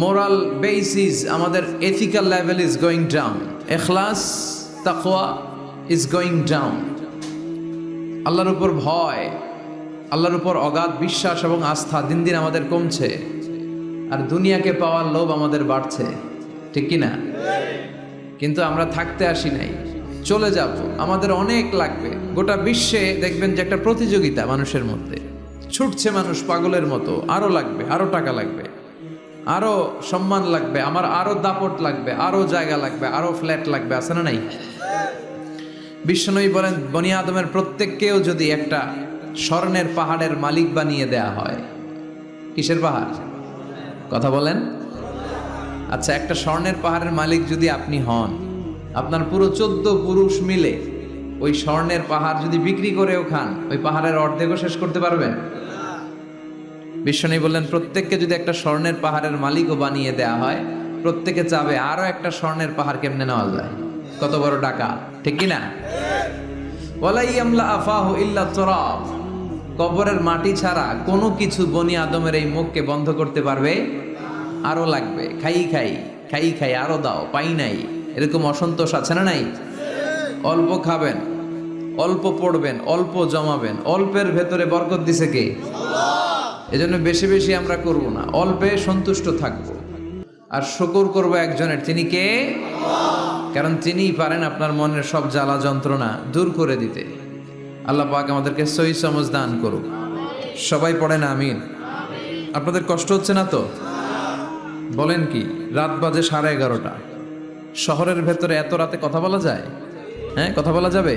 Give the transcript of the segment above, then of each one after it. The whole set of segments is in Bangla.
মোরাল বেসিস, আমাদের ethical level is going down, এখলাস তাকওয়া ইজ গোয়িং ডাউন। আল্লাহর উপর ভয়, আল্লাহর উপর অগাধ বিশ্বাস এবং আস্থা দিন দিন আমাদের কমছে, আর দুনিয়াকে পাওয়ার লোভ আমাদের বাড়ছে, ঠিক কি না? কিন্তু আমরা থাকতে আসি নাই, চলে যাব, আমাদের অনেক লাগবে। গোটা বিশ্বে দেখবেন যে একটা প্রতিযোগিতা মানুষের মধ্যে, ছুটছে মানুষ পাগলের মতো, আরো লাগবে, আরো টাকা লাগবে, আরো সম্মান লাগবে, আমার আরো দাপট লাগবে, আরো জায়গা লাগবে, আরো ফ্ল্যাট লাগবে, আছে না নাই? বিশ্বনবী বলেন, বনি আদমের প্রত্যেককেও যদি একটা স্বর্ণের পাহাড়ের মালিক বানিয়ে দেয়া হয়। কিসের পাহাড়? কথা বলেন। আচ্ছা, একটা স্বর্ণের পাহাড়ের মালিক যদি আপনি হন, আপনার পুরো 14 পুরুষ মিলে ওই স্বর্ণের পাহাড় যদি বিক্রি করেও খান, ওই পাহাড়ের অর্ধেকও শেষ করতে পারবেন? বিশ্বনবী বললেন, প্রত্যেককে যদি একটা স্বর্ণের পাহাড়ের মালিকও বানিয়ে দেয়া হয়, প্রত্যেকে চাবে আরো একটা স্বর্ণের পাহাড় কেমনে নেওয়া যায়। কত বড় টাকা, ঠিক কি না? ওয়ালাই আমলা আফাহু ইল্লা তুরাব, কবরের মাটি ছাড়া কোনো কিছু বনি আদমের এই মুখকে বন্ধ করতে পারবে? আরো লাগবে, খাই খাই খাই খাই, আরো দাও, পাই নাই, এরকম অসন্তোষ আছে না নাই? অল্প খাবেন, অল্প পড়বেন, অল্প জমাবেন, অল্পের ভেতরে বরকত দিছে কে? এজন্য বেশি বেশি আমরা করব না, অল্পে সন্তুষ্ট থাকব, আর শুকর করব একজনের, তিনি কে? কারণ তিনিই পারেন আপনার মনের সব জ্বালা যন্ত্রণা দূর করে দিতে। আল্লাহ পাক আমাদেরকে সহি সমঝ দান করুক। সবাই পড়েন আমিন। আপনাদের কষ্ট হচ্ছে না তো? বলেন কি, রাত বাজে 11:30, শহরের ভেতরে এত রাতে কথা বলা যায়? হ্যাঁ, কথা বলা যাবে?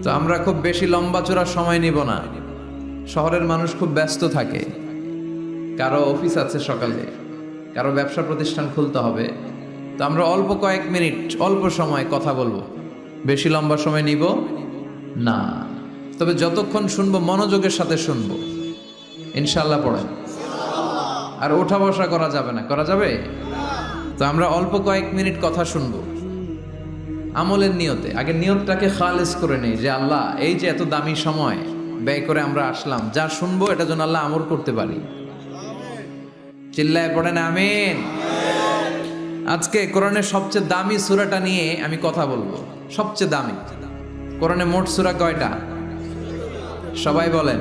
তো আমরা খুব বেশি লম্বা চূড়া সময় নিব না। শহরের মানুষ খুব ব্যস্ত থাকে, কারো অফিস আছে সকালে, কারো ব্যবসা প্রতিষ্ঠান খুলতে হবে। তো আমরা অল্প কয়েক মিনিট, অল্প সময় কথা বলবো, বেশি লম্বা সময় নিব না। তবে যতক্ষণ শুনবো মনোযোগের সাথে শুনবো, ইনশাআল্লাহ পড়েন। আর ওঠা বসা করা যাবে না, করা যাবে? তো আমরা অল্প কয়েক মিনিট কথা শুনবো আমলের নিয়তে। আগে নিয়তটাকে খালেস করে নেই, যে আল্লাহ, এই যে এত দামি সময় ব্যয় করে আমরা আসলাম, যা শুনবো এটা যেন আল্লাহ আমল করতে পারি। চিল্লায় পড়েন আমিন। আজকে কোরআনের সবচেয়ে দামি সূরাটা নিয়ে আমি কথা বলবো, সবচেয়ে দামি। কোরআনে মোট সূরা কয়টা? সবাই বলেন।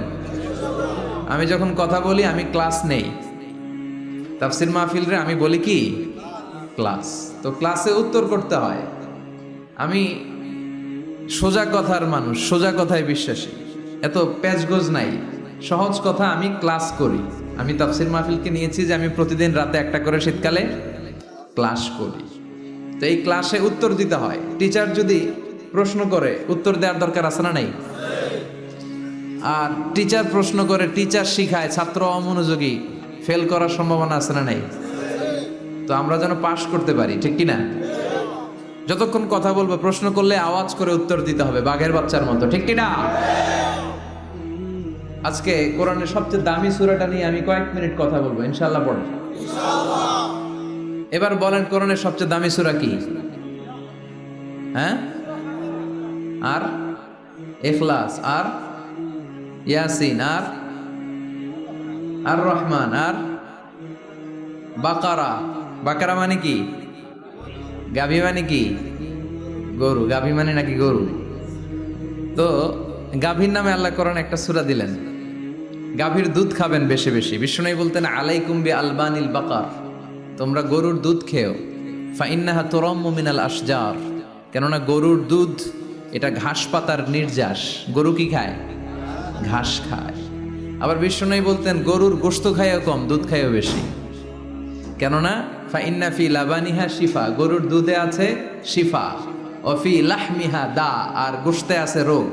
আমি যখন কথা বলি আমি ক্লাস নেই, তাফসির মাহফিলরে আমি বলি কি ক্লাস। তো ক্লাসে উত্তর করতে হয়। আমি সোজা কথার মানুষ, সোজা কথায় বিশ্বাসী, এত প্যাচগোজ নাই, সহজ কথা। আমি ক্লাস করি। আমি তাফসির মাহফিলকে নিয়েছি যে আমি প্রতিদিন রাতে একটা করে শীতকালে ক্লাস করি। তো এই ক্লাসে উত্তর দিতে হয়। টিচার যদি প্রশ্ন করে, উত্তর দেওয়ার দরকার আছে না নাই? আর টিচার প্রশ্ন করে, টিচার শিখায়, ছাত্র অমনোযোগী, ফেল করার সম্ভাবনা আছে না নাই? তো আমরা যেন পাশ করতে পারি, ঠিক কি না? যতক্ষণ কথা বলবো, প্রশ্ন করলে আওয়াজ করে উত্তর দিতে হবে, বাঘের বাচ্চার মতো, ঠিক কি না? আজকে কোরআনের সবচেয়ে দামি সূরাটা নিয়ে আমি কয়েক মিনিট কথা বলবো, ইনশাআল্লাহ পড়েন। এবার বলেন, কোরআনের সবচেয়ে দামি সূরা কি? হ্যাঁ? আর ইখলাস, আর ইয়াসিন, আর আর রহমান, আর বাকারা। বাকারা মানে কি? গাভী মানে কি? গরু। গাভী মানে নাকি গরু? তো গাভীর নামে আল্লাহ কোরআন একটা সূরা দিলেন। গাভীর দুধ খাবেন বেশি বেশি। বিশ্বনবী বলতেন, আলাইকুম বি আলবানিল বাকার, তোমরা গরুর দুধ খেও। ফাইন্নাহা তুরাম্মু মিনাল আশজার, কেননা গরুর দুধ এটা ঘাস পাতার নির্যাস। গরু কি খায়? ঘাস খায়। আবার বিশ্বনবী বলতেন, গরুর গোশত খায়ও কম, দুধ খায়ও বেশি, কেননা ফাইন্না ফি লাবানিহা শিফা, গরুর দুধে আছে শিফা, ও ফি লাহমিহা দা, আর গোশতে আছে রোগ।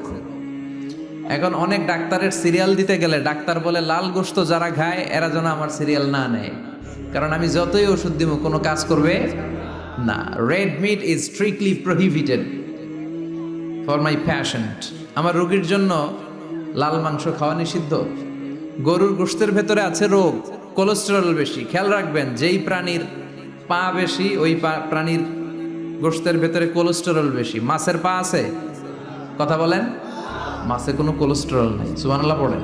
এখন অনেক ডাক্তারের সিরিয়াল দিতে গেলে ডাক্তার বলে, লাল গোশত যারা খায় এরা যেন আমার সিরিয়াল না নেয়, কারণ আমি যতই ওষুধ দিব কোনো কাজ করবে না। Red meat is strictly prohibited for my patient, আমার রোগীর জন্য লাল মাংস খাওয়া নিষিদ্ধ। গরুর গোশতের ভেতরে আছে রোগ, কোলেস্টেরল বেশি। খেয়াল রাখবেন, যেই প্রাণীর পা বেশি ওই প্রাণীর গোশতের ভেতরে কোলেস্টেরল বেশি। মাছের পা আছে? কথা বলেন। মাছে কোনো কোলেস্টেরল নাই, সুবহানাল্লাহ পড়েন।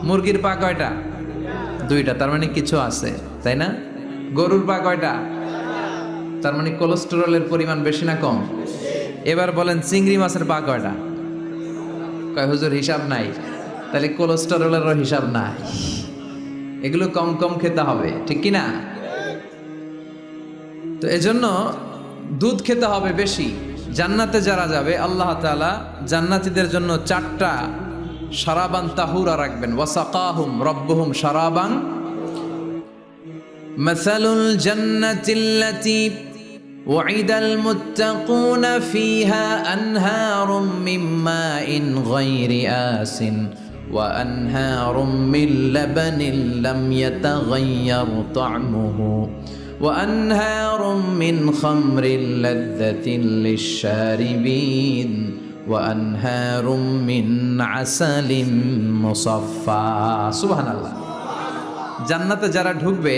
মুরগির পা কয়টা? দুইটা, তার মানে কিছু আছে, তাই না? গরুর পা কয়টা? তার মানে কোলেস্টেরলের পরিমাণ বেশি না কম? এবার বলেন চিংড়ি মাছের পা কয়টা? কয় হুজুর হিসাব নাই। তাহলে কোলেস্টেরলেরও হিসাব নাই। এগুলো কম কম খেতে হবে, ঠিক কি না? তো এজন্য দুধ খেতে হবে বেশি। জান্নাতে যারা যাবে আল্লাহ তাআলা জান্নাতীদের জন্য 4টা শারাবান তাহুরা রাখবেন। ওয়াসাকাহুম রাব্বুহুম শারাবান মাসালুল জান্নাতিল্লাতী ওয়াইদাল মুত্তাকুনা ফিহা আনহারুম মিন মাইন গায়রি আসিন ওয়া আনহারুম মিন লাবানিন লাম ইয়াতাগায়্যার তা'মুহু وأنهار من خمر لذة للشاربين وأنهار من عسل مصفى سبحان الله জান্নাতে যারা ঢুকবে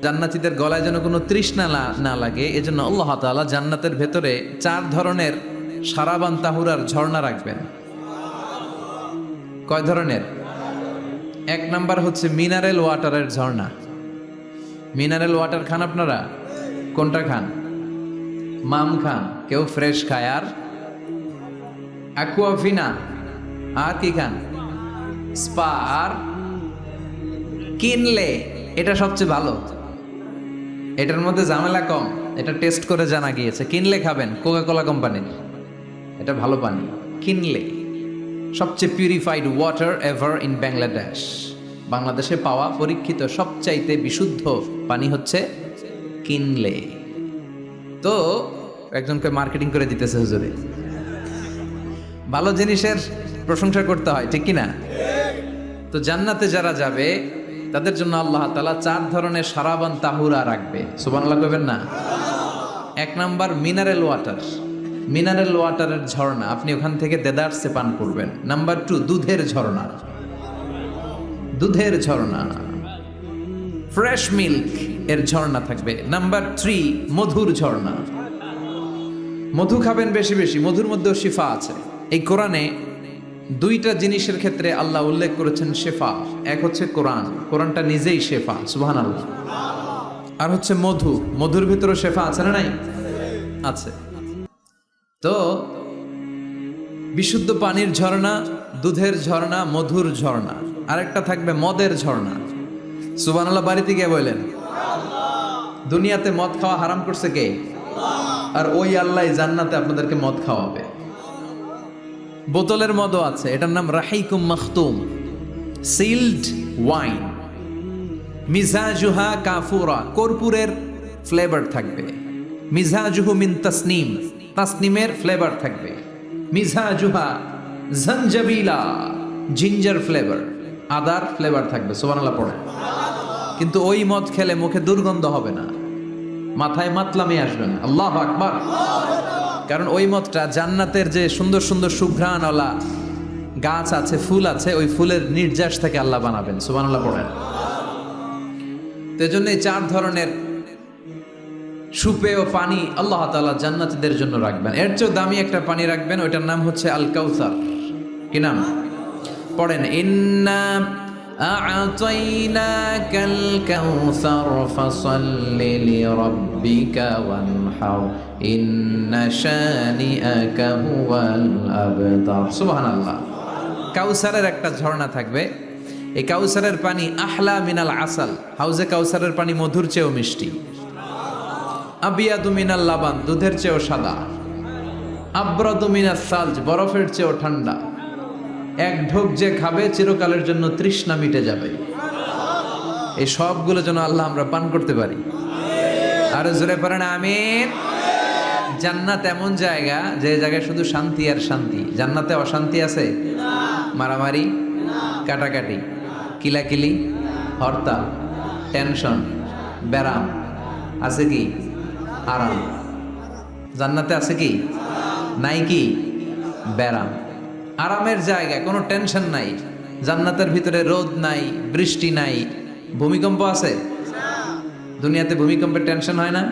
জান্নাতীদের গলায় যেন কোনো তৃষ্ণা না লাগে, এজন্য আল্লাহ তাআলা জান্নাতের ভেতরে 4 ধরনের শারাবান তাহুরার ঝর্ণা রাখবেন। কয় ধরনের? 1 নাম্বার হচ্ছে মিনারেল ওয়াটারের ঝর্ণা। মিনারেল ওয়াটার খান আপনারা? কোনটা খান? মাম খান, কেউ ফ্রেশ খায়, আর অ্যাকুয়াফিনা, আর কি খান? স্পা, আর কিনলে। এটা সবচেয়ে ভালো, এটার মধ্যে ঝামেলা কম, এটা টেস্ট করে জানা গিয়েছে। কিনলে খাবেন কোকা কোলা কোম্পানির, এটা ভালো পানি। কিনলে সবচেয়ে purified water ever in Bangladesh. বাংলাদেশে পাওয়া পরীক্ষিত সবচাইতে বিশুদ্ধ পানি হচ্ছে কিনলে। তো একজনকে মার্কেটিং করে দিতেছে হুজুরে। ভালো জিনিসের প্রশংসা করতে হয়, ঠিক কি না? তো জান্নাতে যারা যাবে তাদের জন্য আল্লাহ তাআলা 4 ধরনের শারাবান তাহুরা রাখবে। সুবহানাল্লাহ কইবেন না? 1 নাম্বার মিনারেল ওয়াটার, মিনারেল ওয়াটারের ঝর্ণা, আপনি ওখান থেকে দেদারসে পান করবেন। নাম্বার 2 দুধের ঝর্ণা, দুধের ঝর্ণা, ফ্রেশ মিল্ক এর ঝর্ণা থাকবে। নাম্বার 3 মধুর ঝর্ণা, মধু খাবেন বেশি বেশি, মধুর মধ্যেও শিফা আছে। এই কোরআনে 2টা জিনিসের ক্ষেত্রে আল্লাহ উল্লেখ করেছেন শেফা। এক হচ্ছে কোরআন, কোরআনটা নিজেই শেফা, সুবহানাল্লাহ। আর হচ্ছে মধু, মধুর ভিতরে শেফা আছে না নাই? আছে। তো বিশুদ্ধ পানির ঝর্ণা, দুধের ঝর্ণা, মধুর ঝর্ণা, আরেকটা থাকবে মদের ঝর্ণা। সুবহানাল্লাহ বাড়িতে গিয়ে বলেন। দুনিয়াতে মদ খাওয়া হারাম করছে কে? আর ওই আল্লাহ জান্নাতে আপনাদেরকে মদ খাওয়াবে। বোতলের মদও আছে, এটার নাম রাহিকুম মাখতুম, সিলড ওয়াইন। মিজাজুহা কাফুরা, কর্পূরের ফ্লেভার থাকবে। মিজাজুহু মিন তাসনিম, তাসনিমের ফ্লেভার থাকবে। মিজাজুহা জানজাবিলা, জিঞ্জার ফ্লেভার, আদার ফ্লেভার থাকবে। সুবহানাল্লাহ পড়ে। কিন্তু ওই মদ খেলে মুখে দুর্গন্ধ হবে না, মাথায় মাতলামি আসবে না। আল্লাহু আকবার। কারণ ওই মদটা জান্নাতের যে সুন্দর সুন্দর সুঘ্রাণওয়ালা গাছ আছে, ফুল আছে, ওই ফুলের নির্যাস থেকে আল্লাহ বানাবেন। সুবহানাল্লাহ পড়েন। তো এজন্য এই 4 ধরনের সুপেয় পানি আল্লাহ তাআলা জান্নাতীদের জন্য রাখবেন। এর চেয়ে দামি একটা পানি রাখবেন, ওইটার নাম হচ্ছে আল কাউসার। কি নাম? পড়েন, ইন্না আ'তাইনাকাল কাউসার ফাসাল্লি লিরাব্বিকা ওয়ানহার ইন্না শানিআকা হুয়াল আবতার। সুবহানাল্লাহ। কাউসারের একটা ঝর্ণা থাকবে। এই কাউসারের পানি আহলা মিনাল আসাল, হাউজে কাউসারের পানি মধুর চেয়েও মিষ্টি। আবিয়াদু মিনাল লাবান, দুধের চেয়েও সাদা। আবরাদু মিনাস সালজ, বরফের চেয়েও ঠান্ডা। এক ঢোক যে খাবে চিরকালের জন্য তৃষ্ণা মিটে যাবে। এই সবগুলো যেন আল্লাহ আমরা পান করতে পারি। আর জোরে পড়েন আমিন। জান্নাত এমন জায়গা, যে জায়গায় শুধু শান্তি আর শান্তি। জান্নাতে অশান্তি আছে? মারামারি, কাটাকাটি, কিলাকিলি, হরতাল, টেনশন, ব্যারাম আছে কি? আরাম। জান্নাতে আছে কি? নাই কি? ব্যারাম। আরামের জায়গা, কোনো টেনশন নাই। জান্নাতের ভিতরে রোদ নাই, বৃষ্টি নাই, ভূমিকম্প আছে? দুনিয়াতে ভূমিকম্পের টেনশন হয় না?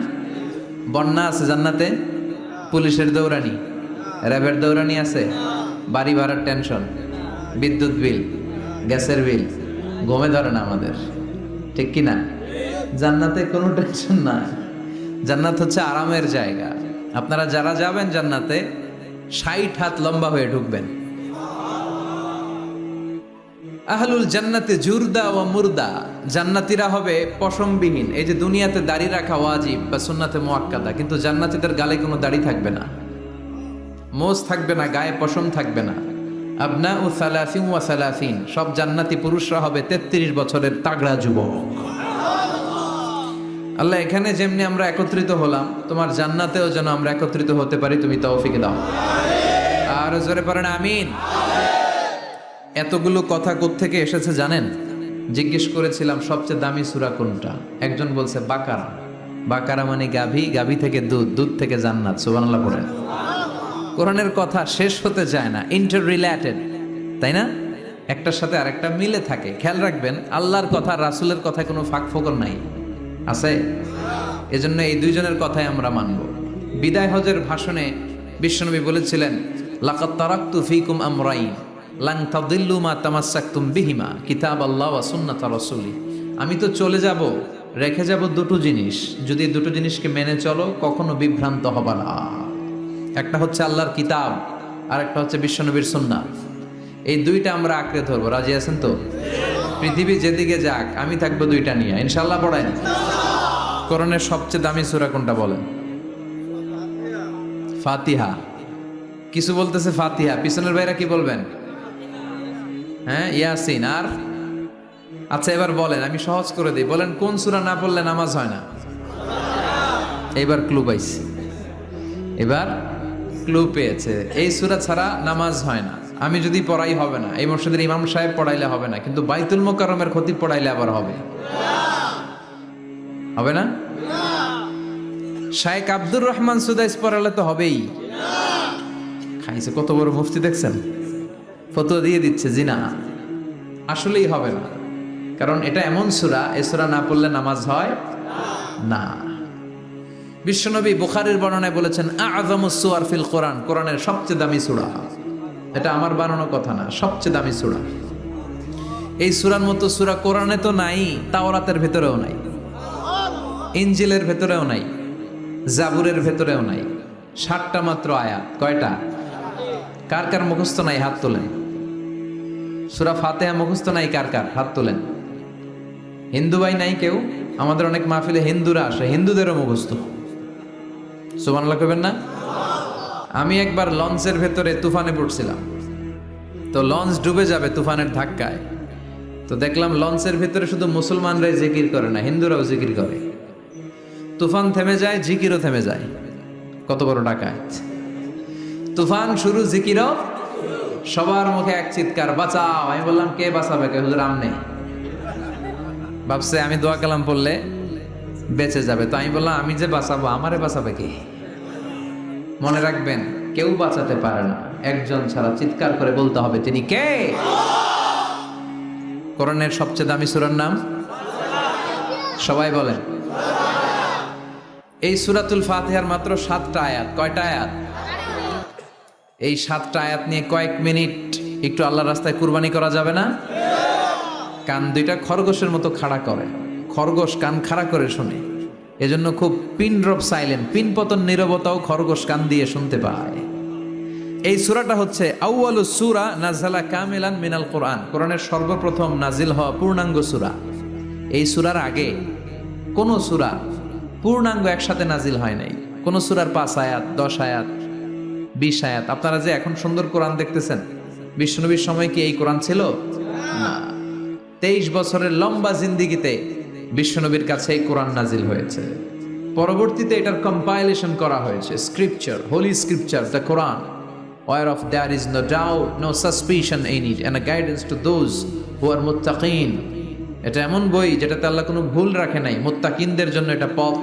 বন্যা আছে জান্নাতে? পুলিশের দৌড়ানি, র্যাবের দৌড়ানি আছে? বাড়ি ভাড়ার টেনশন, বিদ্যুৎ বিল, গ্যাসের বিল, ঘুমে ধরে না আমাদের। ঠিক কিনা? জান্নাতে কোনো টেনশন নাই। জান্নাত হচ্ছে আরামের জায়গা। আপনারা যারা যাবেন জান্নাতে 60 হাত লম্বা হয়ে ঢুকবেন। আহলুল জান্নাতে জুরদা ওয়া মুরদা, জান্নাতীরা হবে পশমবিহীন। এই যে দুনিয়াতে দাড়ি রাখা ওয়াজিব বা সুন্নাতে মুআক্কাদা, কিন্তু জান্নাতীদের গালে কোনো দাড়ি থাকবে না, মোজ থাকবে না, গায়ে পশম থাকবে না। আবনাউ সালাসিন ওয়া সালাসিন, সব জান্নাতি পুরুষরা হবে 33 বছরের তাগড়া যুবক। আল্লাহ, এখানে যেমনি আমরা একত্রিত হলাম, তোমার জান্নাতেও যেন আমরা একত্রিত হতে পারি, তুমি তৌফিক দাও। আর জোরে পড়েন আমিন। এতগুলো কথা কোত্থেকে এসেছে জানেন? জিজ্ঞেস করেছিলাম সবচেয়ে দামি সূরা কোনটা? একজন বলছে বাকারা। বাকারা মানে গাভী, গাভী থেকে দুধ, দুধ থেকে জান্নাত। সুবহানাল্লাহ পড়েন। কোরআনের কথা শেষ হতে চায় না, ইন্টার রিলেটেড, তাই না? একটার সাথে আরেকটা মিলে থাকে। খেয়াল রাখবেন, আল্লাহর কথা রাসূলের কথায় কোনো ফাঁক ফোকর নাই, আছে? এজন্য এই দুইজনের কথাই আমরা মানব। বিদায় হজের ভাষণে বিশ্বনবী বলেছিলেন, লাকাদ তারাকতু ফীকুম আমরাইন লান তাদিল্লু মা তামাসসাকতুম বিহিমা কিতাবাল্লাহ ওয়া সুন্নাত রাসূলি। আমি তো চলে যাব, রেখে যাব দুটো জিনিস, যদি দুটো জিনিসকে মেনে চলো কখনো বিভ্রান্ত হবে না। একটা হচ্ছে আল্লাহর কিতাব, আর একটা হচ্ছে বিশ্বনবীর সুন্নাত। এই দুইটা আমরা আঁকড়ে ধরবো। রাজি আছেন তো? পৃথিবী যেদিকে যাক, আমি থাকবো দুইটা নিয়ে, ইনশাআল্লাহ। পড়েন। কোরআনের সবচেয়ে দামি সূরা কোনটা বলেন? ফাতিহা। কিছু বলতেছে ফাতিহা, পিছনের ভাইরা কি বলবেন? হ্যাঁ, ইয়াসিন। আর আচ্ছা, এবার বলেন, আমি সহজ করে দিই, বলেন কোন সূরা না পড়লে নামাজ হয় না? এবার ক্লু পাইছি, এবার ক্লু পেয়েছে। এই সূরা ছাড়া নামাজ হয় না। আমি যদি পড়াই হবে না, এই মসজিদের ইমাম সাহেব পড়াইলে হবে না, কিন্তু বাইতুল মুকাররমের খতিব পড়াইলে আবার হবে। হবে না? শাইখ আব্দুর রহমান সুদাইস পড়ালে তো হবেই। খাইছে কত বড় মুফতি দেখছেন, ফতোয়া দিয়ে দিচ্ছে জি না, আসলেই হবে না। কারণ এটা এমন সূরা, এই সূরা না পড়লে নামাজ হয় না। বিশ্বনবী বুখারীর বর্ণনায় বলেছেন, আ'যামুস সুওয়ার ফিল কোরআন, কোরআনের সবচেয়ে দামি সূরা। এটা আমার বানানো কথা না, সবচেয়ে দামি সূরা। এই সূরার মতো সূরা কোরআনে তো নাই, তাওরাতের ভেতরেও নাই, ইনজিলের ভেতরেও নাই, জাবুরের ভেতরেও নাই। 60টা মাত্র আয়াত। কয়টা? কার কার মুখস্থ নাই হাত তোলেন। সূরা ফাতিহা মুখস্থ নাই কার কার? হাত তোলেন। হিন্দু ভাই নাই কেউ? আমাদের অনেক মাহফিলে হিন্দুরা আসে, হিন্দুদেরও মুখস্থ। সুবহানাল্লাহ কইবেন না? আমি একবার লঞ্চের ভেতরে তুফানে পড়ছিলাম, তো লঞ্চ ডুবে যাবে তুফানের ধাক্কায়। তো দেখলাম লঞ্চের ভেতরে শুধু মুসলমানরাই জিকির করে না, হিন্দুরাও জিকির করে। তুফান থেমে যায়, জিকিরও থেমে যায়। কত বড় ডাকাত! তুফান শুরু, জিকিরও। সবার মুখে এক চিৎকার, বাঁচাও। আমি বললাম কে বাঁচাবে? কে? হুজুর আমনে। ভাবছে আমি দোয়া কালাম পড়লে বেঁচে যাবে, তো আমি বললাম আমি যে বাঁচাবো, আমারে বাঁচাবে কে? মনে রাখবেন, কেউ বাঁচাতে পারে না, একজন ছাড়া। চিৎকার করে বলতে হবে তিনি কে। কোরআনের সবচেয়ে দামি সূরার নাম সবাই বলেন। এই সূরাতুল ফাতিহার মাত্র 7টা আয়াত। কয়টা আয়াত? এই 7টা আয়াত নিয়ে কয়েক মিনিট একটু আল্লাহর রাস্তায় কুরবানি করা যাবে না? কান দুইটা খরগোশের মতো খাড়া করে, খরগোশ কান খাড়া করে শুনে, এজন্য খুব পিন ড্রপ সাইলেন্ট, পিন পতন নীরবতাও খরগোশ কান দিয়ে শুনতে পায়। এই সূরাটা হচ্ছে আউয়ালুস সূরা নাযালা কামিলান মিনাল কোরআন, কোরআনের সর্বপ্রথম নাজিল হওয়া পূর্ণাঙ্গ সূরা। এই সূরার আগে কোন সূরা পূর্ণাঙ্গ একসাথে নাজিল হয় নাই। কোন সূরার 5 আয়াত, 10 আয়াত, 20 আয়াত। আপনারা যে এখন সুন্দর কোরআন দেখতেছেন, বিশ্বনবীর সময় কি এই কোরআন ছিল? না। 23 বছরের লম্বা জিন্দিগিতে বিশ্বনবীর কাছে এই কোরআন নাজিল হয়েছে। পরবর্তীতে এটার কম্পাইলেশন করা হয়েছে, scripture, holy scripture, the Quran, whereof there is no doubt, no suspicion in it, and a guidance to those who are muttaqin. এটা এমন বই যেটাতে আল্লাহ কোনো ভুল রাখে নাই, মুত্তাকিনদের জন্য এটা পথ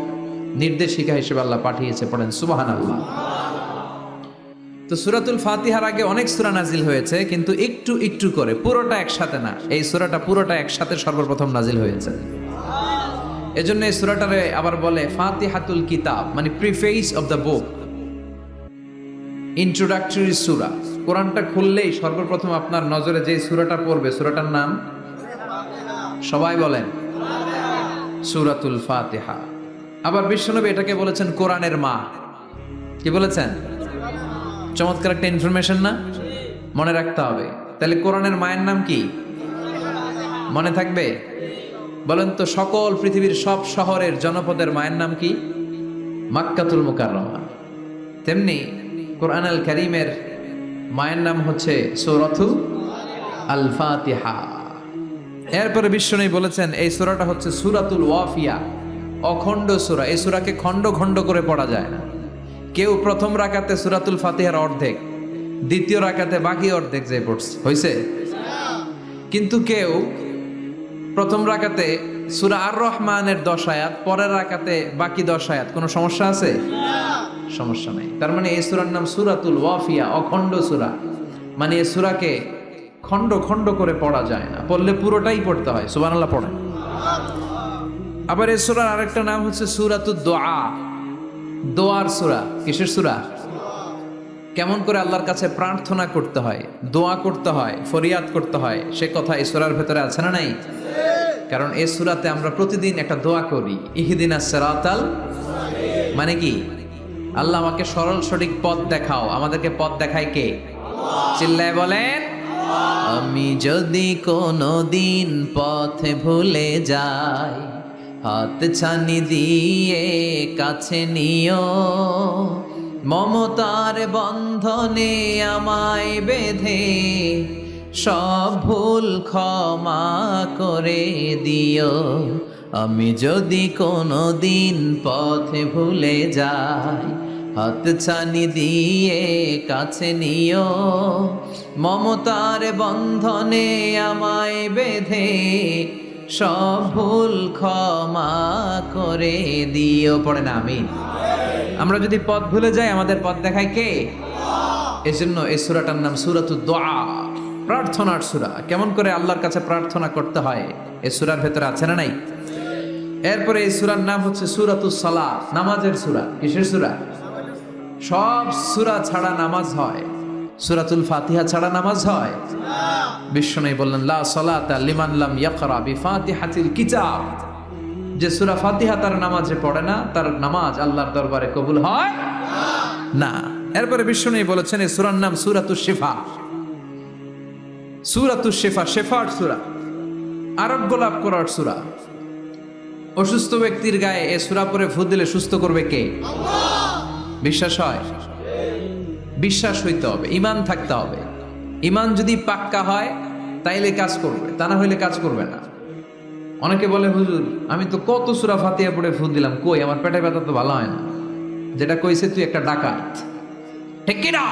নির্দেশিকা হিসেবে আল্লাহ পাঠিয়েছে। পড়েন সুবহানাল্লাহ। তো সূরাতুল ফাতিহার আগে অনেক সূরা নাজিল হয়েছে, কিন্তু একটু একটু করে, পুরোটা একসাথে না। এই সূরাটা পুরোটা একসাথে সর্বপ্রথম নাজিল হয়েছে। এজন্য এই সূরাটারে আবার বলে ফাতিহাতুল কিতাব, মানে preface of the book, introductory সূরা। কোরআনটা খুললেই সর্বপ্রথম আপনার নজরে যে সূরাটা পড়বে, সূরাটার নাম সবাই বলেন সূরাতুল ফাতিহা। আবার বিশ্বনবী এটাকে বলেছেন কোরআনের মা। কি বলেছেন? চমৎকার একটা ইনফরমেশন না? মনে রাখতে হবে। তাহলে কোরআনের মায়ের নাম কি? মনে থাকবে? বলেন তো, সকল পৃথিবীর সব শহরের জনপদের মায়ের নাম কি? মাক্কাতুল মুকাররমা। তেমনি কোরআন আল কারীমের মায়ের নাম হচ্ছে সূরাতু আল ফাতিহা। এরপরে বিশ্বনবী বলেছেন এই সূরাটা হচ্ছে সূরাতুল ওয়াফিয়া, অখণ্ড সূরা। এই সূরাকে খণ্ড খণ্ড করে পড়া যায় না। কেউ প্রথম রাকাতে সূরাতুল ফাতিহার অর্ধেক, দ্বিতীয় রাকাতে বাকি অর্ধেক যে পড়ছে হইছে। কিন্তু কেউ প্রথম রাকাতে সূরা আর রহমানের 10 আয়াত, পরের রাকাতে বাকি 10 আয়াত, কোনো সমস্যা আছে? সমস্যা নাই। তার মানে এই সূরার নাম সূরাতুল ওয়াফিয়া, অখণ্ড সূরা। মানে এই সূরাকে খণ্ড খণ্ড করে পড়া যায় না, পড়লে পুরোটাই পড়তে হয়। সুবহানাল্লাহ পড়েন। আবার এই সূরার আরেকটা নাম হচ্ছে সূরাতুদ দোয়া, দোয়ার সূরা। কিসের সূরা? কেমন করে আল্লাহর কাছে প্রার্থনা করতে হয়, দোয়া করতে হয়, ফরিয়াদ করতে হয়, সে কথা এই সূরার ভেতরে আছে না নাই? কারণ এই সূরাতে আমরা প্রতিদিন একটা দোয়া করি, ইহদিনাস সিরাতাল, মানে কি? আল্লাহ আমাকে সরল সঠিক পথ দেখাও। আমাদেরকে পথ দেখায় কে? চিল্লায় বলেন। আমি যদি কোনো দিন পথে ভুলে যাই, হাত ছানি দিয়ে কাছে নিও, মমতার বন্ধনে আমায় বেঁধে সব ভুল ক্ষমা করে দিও। আমি যদি কোনো দিন পথে ভুলে যাই, হাত ছানি দিয়ে কাছে নিও, মমতার বন্ধনে আমায় বেঁধে সব ভুল ক্ষমা করে দিও। পড়ে না আমিন। আমরা যদি পথ ভুলে যাই, আমাদের পথ দেখায় কে? এজন্য এই সূরাটার নাম সূরাতুদ দোয়া, প্রার্থনার সূরা। কেমন করে আল্লাহর কাছে প্রার্থনা করতে হয় এই সূরার ভেতরে আছে না নাই? এরপরে এই সূরার নাম হচ্ছে সূরাতুস সালাত, নামাজের সূরা। কিসের সূরা? সব সূরা ছাড়া নামাজ হয়, সূরাতুল ফাতিহা ছাড়া নামাজ হয়? বিশ্বনবী বললেন লা সালাতা লিমান লাম ইয়াকরা বিফাতিহাতিল কিতাব। যে সূরা ফাতিহা তার নামাজে পড়ে না, তার নামাজ আল্লাহর দরবারে কবুল হয় না। এরপরে বিশ্বনবী বলেছেন এই সূরার নাম সূরাতুশ শিফা। সূরাতুশ শিফা, শেফার সূরা, আরোগ্য লাভ করার সূরা। অসুস্থ ব্যক্তির গায়ে এই সূরা পড়ে ফু দিলে সুস্থ করবে কে? আল্লাহ। বিশ্বাস হয়? বিশ্বাস হইতে হবে, ঈমান থাকতে হবে। ঈমান যদি পাক্কা হয় তাইলে কাজ করবে, তা না হইলে কাজ করবে না। অনেকে বলে হুজুর আমি তো কত সূরা ফাতিহা পড়ে ফু দিলাম, কই আমার পেটে ব্যথা তো ভালো হয় না। যেটা কইছে তুই একটা ডাকাত, ঠিক কি না?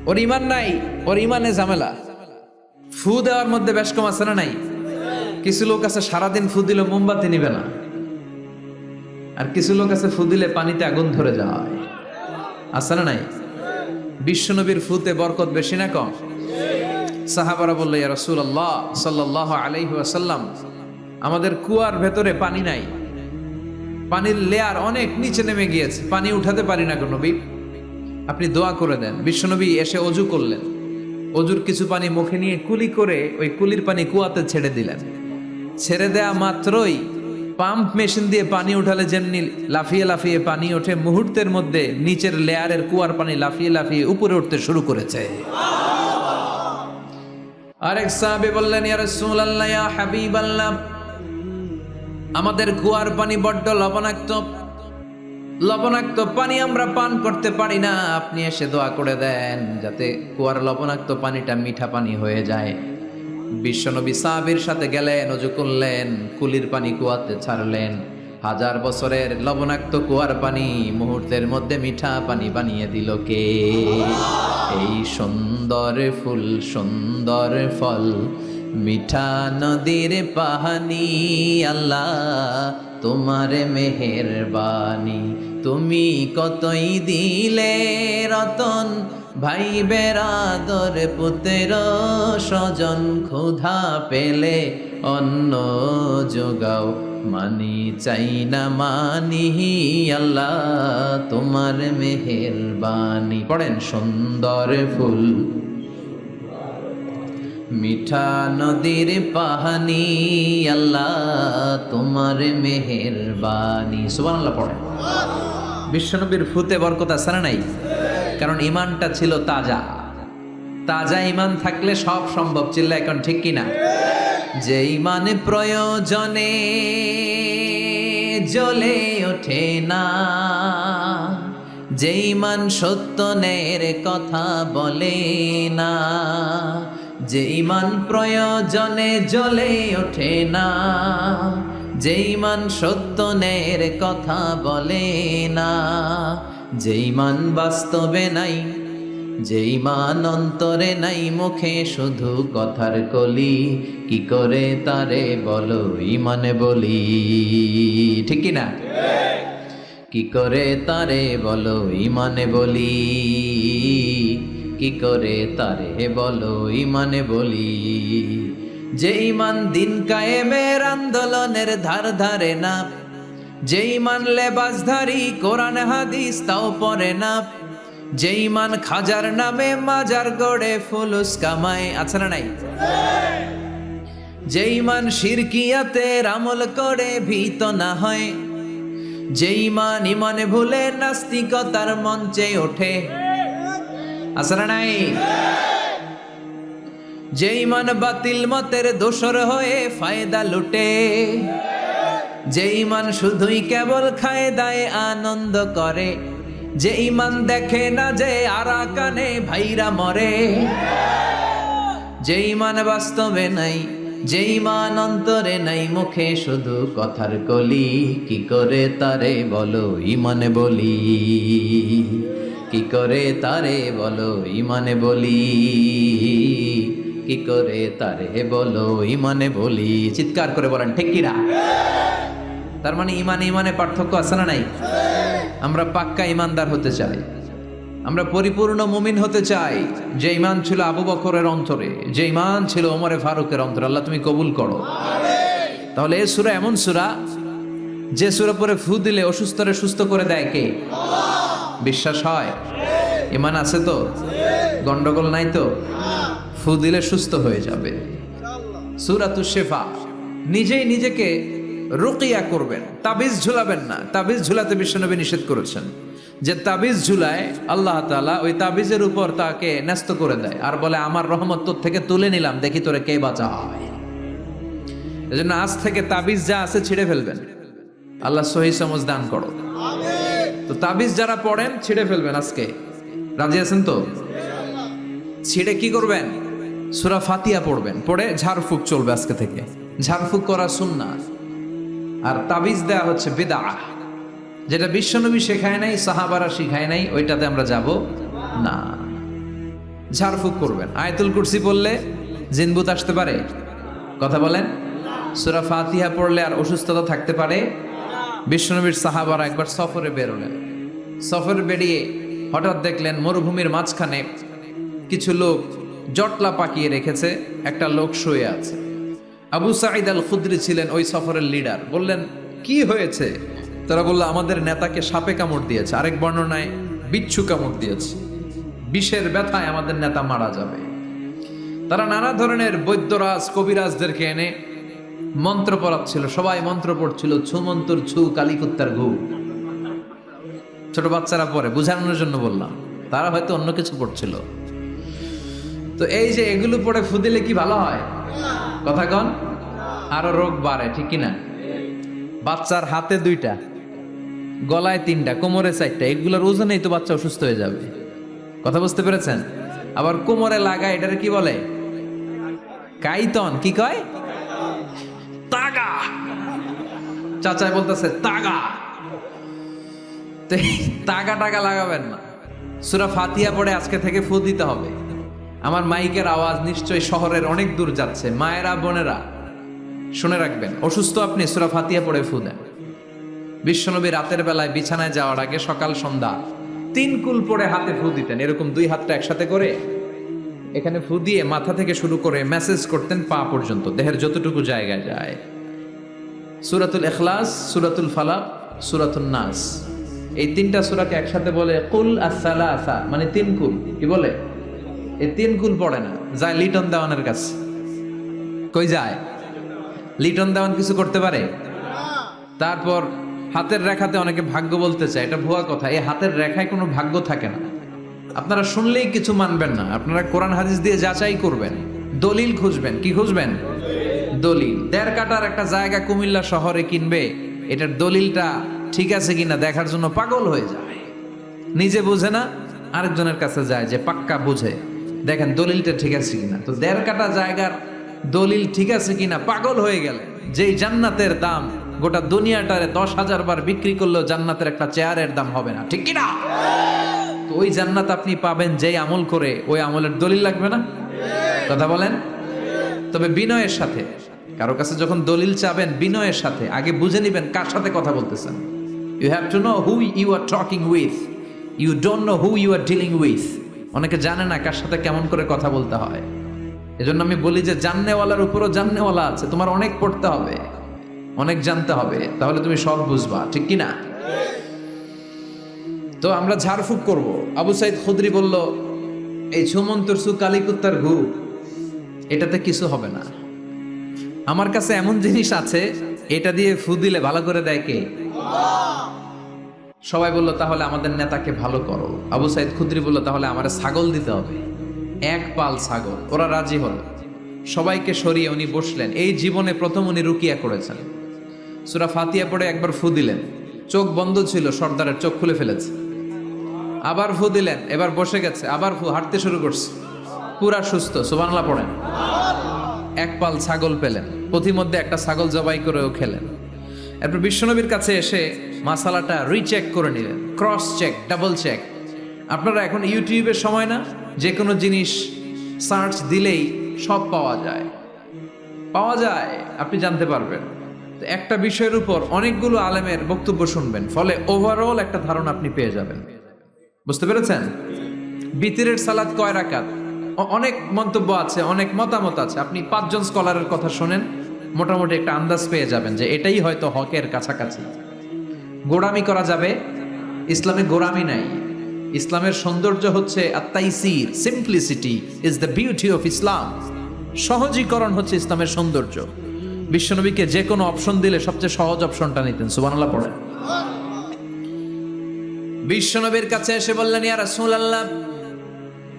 ওর ঈমান নাই, ওর ঈমানে ঝামেলা। ফু দেওয়ার মধ্যে বেশ কম আছে না নাই? কিছু লোক আছে সারাদিন ফু দিলে মোমবাতি নিবে না, আর কিছু লোক আছে ফু দিলে পানিতে আগুন ধরে যায়, আছে না নাই? বিশ্বনবীর ফুতে বরকত বেশি না কম? সাহাবারা বলল ইয়া রাসূলুল্লাহ সাল্লাল্লাহু আলাইহি ওয়াসাল্লাম, আমাদের কুয়ার ভেতরে পানি নাই, পানির লেয়ার অনেক নিচে নেমে গিয়েছে, পানি উঠাতে পারি না গো নবী, আপনি দোয়া করে দেন। বিশ্বনবী এসে অজু করলেন, অজুর কিছু পানি মুখে নিয়ে কুলি করে ওই কুলির পানি কুয়াতে ছেড়ে দিলেন। ছেড়ে দেয়া মাত্রই পাম্প মেশিন দিয়ে পানি উঠালে যেমনি লাফিয়ে লাফিয়ে পানি ওঠে, মুহূর্তের মধ্যে নিচের লেয়ারের কুয়ার পানি লাফিয়ে লাফিয়ে উপরে উঠতে শুরু করেছে। আরেক সাহাবী বললেন ইয়া রাসূলুল্লাহ ইয়া হাবিবাল্লাহ, আমাদের কুয়ার পানি বড্ড লবণাক্ত, লবণাক্ত পানি আমরা পান করতে পারি না, আপনি এসে দোয়া করে দেন যাতে কুয়ার লবণাক্ত পানিটা মিঠা পানি হয়ে যায়। বিশ্বনবী সাহাবীর সাথে গেলেন, ওযু করলেন, কুলির পানি কুয়াতে ছাড়লেন। 1000 বছরের লবণাক্ত কুয়ার পানি মুহূর্তের মধ্যে মিঠা পানি বানিয়ে দিল কে? এই সুন্দর ফুল, সুন্দর ফল, মিঠা নদীর পানি, আল্লাহ তোমার মেহেরবানি। তুমি কতই দিলে রতন, ভাই বেরাদর পুত্র স্বজন, ক্ষুধা পেলে অন্ন যোগাও, মানি চাই না মানি, আল্লাহ তোমার মেহেরবানি। পড়েন সুন্দর ফুল, মিঠা নদীর পাহানি আল্লাহ তোমার মেহেরবানি। সুবহানাল্লাহ পড়ে। বিশ্বনবীর ফুতে বরকত আছে না নাই? কারণ ইমানটা ছিল তাজা। তাজা ইমান থাকলে সব সম্ভব। চিল্লা এখন ঠিক কিনা? যে ইমান প্রয়োজনে জ্বলে ওঠে না, যে ইমান সত্য ন্যায়ের কথা বলে না, যে ইমান প্রয়োজনে জ্বলে ওঠে না, যে ইমান সত্য ন্যায়ের কথা বলে না, যে ইমান বাস্তবে নাই, যে ইমান অন্তরে নাই, মুখে শুধু কথার কলি, কি করে তারে বলো ইমানে বলি। ঠিক কি না? কি করে তারে বলো ইমানে বলি, কি করে তারে বলো ইমানে বলি। যে ইমান দিন কায়েমের আন্দোলনের ধার ধারে না, যে ইমান লেবাসধারী কোরআন হাদিস তাও পড়ে না, যে ইমান খাজার নামে মাজার গড়ে ফুলুস কামায়। আছে না নাই? যে ইমান শিরকিয়াতের আমল করে ভীত না হয়, যে ইমান ইমানে ভুলে নাস্তিকতার মঞ্চে ওঠে। আছে না নাই? যে ইমান বাতিল মতের দোসর হয়ে ফায়দা লুটে, যে ইমান শুধুই কেবল খায় দায় আনন্দ করে, যে ইমান দেখে না যে আরাকানে ভাইরা মরে, যে ইমান বাস্তবে নাই, যে ইমান অন্তরে নাই, মুখে শুধু কথার কলি, কি করে তারে বলো ইমানে বলি, কি করে তারে বলো ইমানে বলি, কি করে তারে বলো ইমানে বলি। চিৎকার করে বলেন ঠিক কিনা? তার মানে ইমানে ইমানে পার্থক্য আছে না নাই? আমরা পাক্কা ইমানদার হতে চাই, আমরা পরিপূর্ণ মুমিন হতে চাই। যে ইমান ছিল আবু বকরের অন্তরে, যে ইমান ছিল ওমরে ফারুকের অন্তরে, আল্লাহ তুমি কবুল করো। তাহলে এই সূরা এমন সূরা যে সূরা পরে ফু দিলে অসুস্থরে সুস্থ করে দেয় কে? বিশ্বাস হয়? ইমান আছে তো? গন্ডগোল নাই তো? ফু দিলে সুস্থ হয়ে যাবে। সূরাতুশ শিফা। নিজেই নিজেকে রুকিয়া করবেন, তাবিজ ঝুলাবেন না। তাবিজ ঝুলাতে বিশ্বনবী নিষেধ করেছেন। যে তাবিজ ঝুলায় আল্লাহ তাআলা ওই তাবিজের উপর তাকে ন্যস্ত করে দেয় আর বলে আমার রহমত তোর থেকে তুলে নিলাম, দেখি তোরে কে বাঁচায়। এজন্য আজ থেকে তাবিজ যা আছে ছিঁড়ে ফেলবেন। আল্লাহ সহি সমঝ দান করো। তো তাবিজ যারা পড়েন ছিঁড়ে ফেলবেন আজকে। রাজি আছেন তো? ছিঁড়ে কি করবেন? সূরা ফাতিহা পড়বেন, পড়ে ঝাড়ফুঁক চলবে আজকে থেকে। ঝাড়ফুঁক করা সুন্নাহ। আর তাবিজ দেয়া হচ্ছে বিদআহ, যেটা বিশ্বনবী শেখায় নাই, সাহাবারা শিখায় নাই, ওইটাতে আমরা যাব না। ঝাড়ফুঁক করবেন। আয়াতুল কুরসি পড়লে জিনভূত আসতে পারে? কথা বলেন। সূরা ফাতিহা পড়লে আর অসুস্থতা থাকতে পারে? বিশ্বনবীর সাহাবারা একবার সফরে বেরোলেন। সফরে বেরিয়ে হঠাৎ দেখলেন মরুভূমির মাঝখানে কিছু লোক জটলা পাকিয়ে রেখেছে, একটা লোক শুয়ে আছে। আবু সাঈদ আল খুদরি ছিলেন ওই সফরের লিডার। বললেন কি হয়েছে? তারা বলল আমাদের নেতাকে সাপে কামড় দিয়েছে, আরেক বর্ণনায় বিচ্ছু কামড় দিয়েছে, বিষের ব্যথায় আমাদের নেতা মারা যাবে। তারা নানা ধরনের বৈদ্যরাজ কবিরাজদেরকে এনে মন্ত্র পড়াচ্ছিল, সবাই মন্ত্র পড়ছিল, ছু মন্ত্র ছু কালিকুত্তার ঘু। ছোট বাচ্চারা পড়ে, বুঝানোর জন্য বললাম, তারা হয়তো অন্য কিছু পড়ছিল। তো এই যে এগুলো পড়ে ফু দিলে কি ভালো হয়? কথা কন, আরো রোগ বাড়ে, ঠিক কিনা? বাচ্চার হাতে 2টা, গলায় 3টা, কোমরে 4টা, এগুলোর ওজনেই তো বাচ্চা অসুস্থ হয়ে যাবে। কথা বুঝতে পেরেছেন? আবার কোমরে লাগায়, এটারে কি বলে? কাইতন। কি কয়? তাগা। চাচাই বলতেছে তাগা। তাগা টাগা লাগাবেন না। সূরা ফাতিহা পড়ে আজকে থেকে ফু দিতে হবে। আমার মাইকের আওয়াজ নিশ্চয়ই শহরের অনেক দূর যাচ্ছে। মায়েরা বোনেরা শুনে রাখবেন, অসুস্থ আপনি সূরা ফাতিহা পড়ে ফু দেন। বিশ্বনবী রাতের বেলায় বিছানায় যাওয়ার আগে সকাল সন্ধ্যা 3 কুল পড়ে হাতে ফু দিতেন। এরকম 2 হাতটা একসাথে করে এখানে ফু দিয়ে মাথা থেকে শুরু করে মেসেজ করতেন পা পর্যন্ত, দেহের যতটুকু জায়গায় যায়। সূরাতুল ইখলাস, সূরাতুল ফালাক, সূরাতুন নাস, এই 3টা সূরাকে একসাথে বলে কুল আস-সালাসা, মানে 3 কুল। কি বলে? এই 3 কুল পড়ে না, যায় লিটন দেওয়ানের কাছে। কই যায়? লিটন দেওয়ান কিছু করতে পারে? তারপর হাতের রেখাতে অনেকে ভাগ্য বলতে চায়, এটা ভুয়া কথা। এই হাতের রেখায় কোনো ভাগ্য থাকে না। আপনারা শুনলেই কিছু মানবেন না, আপনারা কোরআন হাদিস দিয়ে যাচাই করবেন, দলিল খুঁজবেন। কি খুঁজবেন? দলিল। 1.5 কাঠার একটা জায়গা কুমিল্লা শহরে কিনবে, এটার দলিলটা ঠিক আছে কিনা দেখার জন্য পাগল হয়ে যায়। নিজে বুঝে না, আরেকজনের কাছে যায় যে পাক্কা বুঝে, দেখেন দলিলটা ঠিক আছে কিনা। তো 1.5 কাঠা জায়গার দলিল ঠিক আছে কিনা পাগল হয়ে গেলে, যেই জান্নাতের দাম গোটা দুনিয়াটারে 10,000 বার বিক্রি করলেও জান্নাতের একটা চেয়ারের দাম হবে না, ঠিক কিনা? তো ওই জান্নাত আপনি পাবেন যেই আমল করে, ওই আমলের দলিল লাগবে না? কথা বলেন। তবে বিনয়ের সাথে, কারো কাছে যখন দলিল চাবেন বিনয়ের সাথে আগে বুঝে নিবেন কার সাথে কথা বলতেছেন। You have to know who you are talking with, you don't know who you are dealing with. অনেকে জানে না কার সাথে কেমন করে কথা বলতে হয়। এজন্য আমি বলি যে জাননেওয়ালার উপরও জাননেওয়ালা আছে। তোমার অনেক পড়তে হবে, অনেক জানতে হবে, তাহলে তুমি সব বুঝবা, ঠিক কিনা? তো আমরা ঝাড়ফুঁক করব। আবু সাইদ খুদরি বলল, এই ছুমন্তর সু কালিকুত্তার ঘু, এটাতে কিছু হবে না। আমার কাছে এমন জিনিস আছে, এটা দিয়ে ফু দিলে ভালো করে দেয় কে? সবাই বলল তাহলে আমাদের নেতাকে ভালো করো। আবু সাইদ খুদরি বলল তাহলে আমার ছাগল দিতে হবে, 1 পাল ছাগল। ওরা রাজি হলো, সবাইকে সরিয়ে উনি বসলেন। এই জীবনে প্রথম উনি রুকিয়া করেছেন। সূরা ফাতিহা পড়ে একবার ফু দিলেন, চোখ বন্ধ ছিল, সর্দারের চোখ খুলে ফেলেছে। আবার ফু দিলেন, এবার বসে গেছে, আবার ফু, হাঁটতে শুরু করছে, পুরা সুস্থ। সুবহানাল্লাহ পড়েন। 1 পাল ছাগল পেলেন, পথিমধ্যে একটা ছাগল জবাই করেও খেলেন। এরপর বিশ্বনবীর কাছে এসে মাসালাটা রিচেক করে নিলেন, ক্রস চেক, ডাবল চেক। আপনারা এখন ইউটিউবের সময় না, যে কোনো জিনিস সার্চ দিলেই সব পাওয়া যায়, আপনি জানতে পারবেন। তো একটা বিষয়ের উপর অনেকগুলো আলেমের বক্তব্য শুনবেন, ফলে ওভারঅল একটা ধারণা আপনি পেয়ে যাবেন। বুঝতে পেরেছেন? বিতিরের সালাত কয় রাকাত? অনেক মন্তব্য আছে, অনেক মতামত আছে। আপনি 5 জন স্কলারের কথা শোনেন, মোটামুটি একটা আন্দাজ পেয়ে যাবেন যে এটাই হয়তো হকের কাছাকাছি। গোড়ামি করা যাবে? ইসলামে গোড়ামি নাই। ইসলামের সৌন্দর্য হচ্ছে আত-তাইসির, simplicity is the beauty of Islam. সহজীকরণ হচ্ছে ইসলামের সৌন্দর্য। বিশ্বনবীকে যে কোনো অপশন দিলে সবচেয়ে সহজ অপশনটা নিতেন। সুবহানাল্লাহ পড়েন। বিশ্বনবীর কাছে এসে বললেন, ইয়া রাসূলুল্লাহ,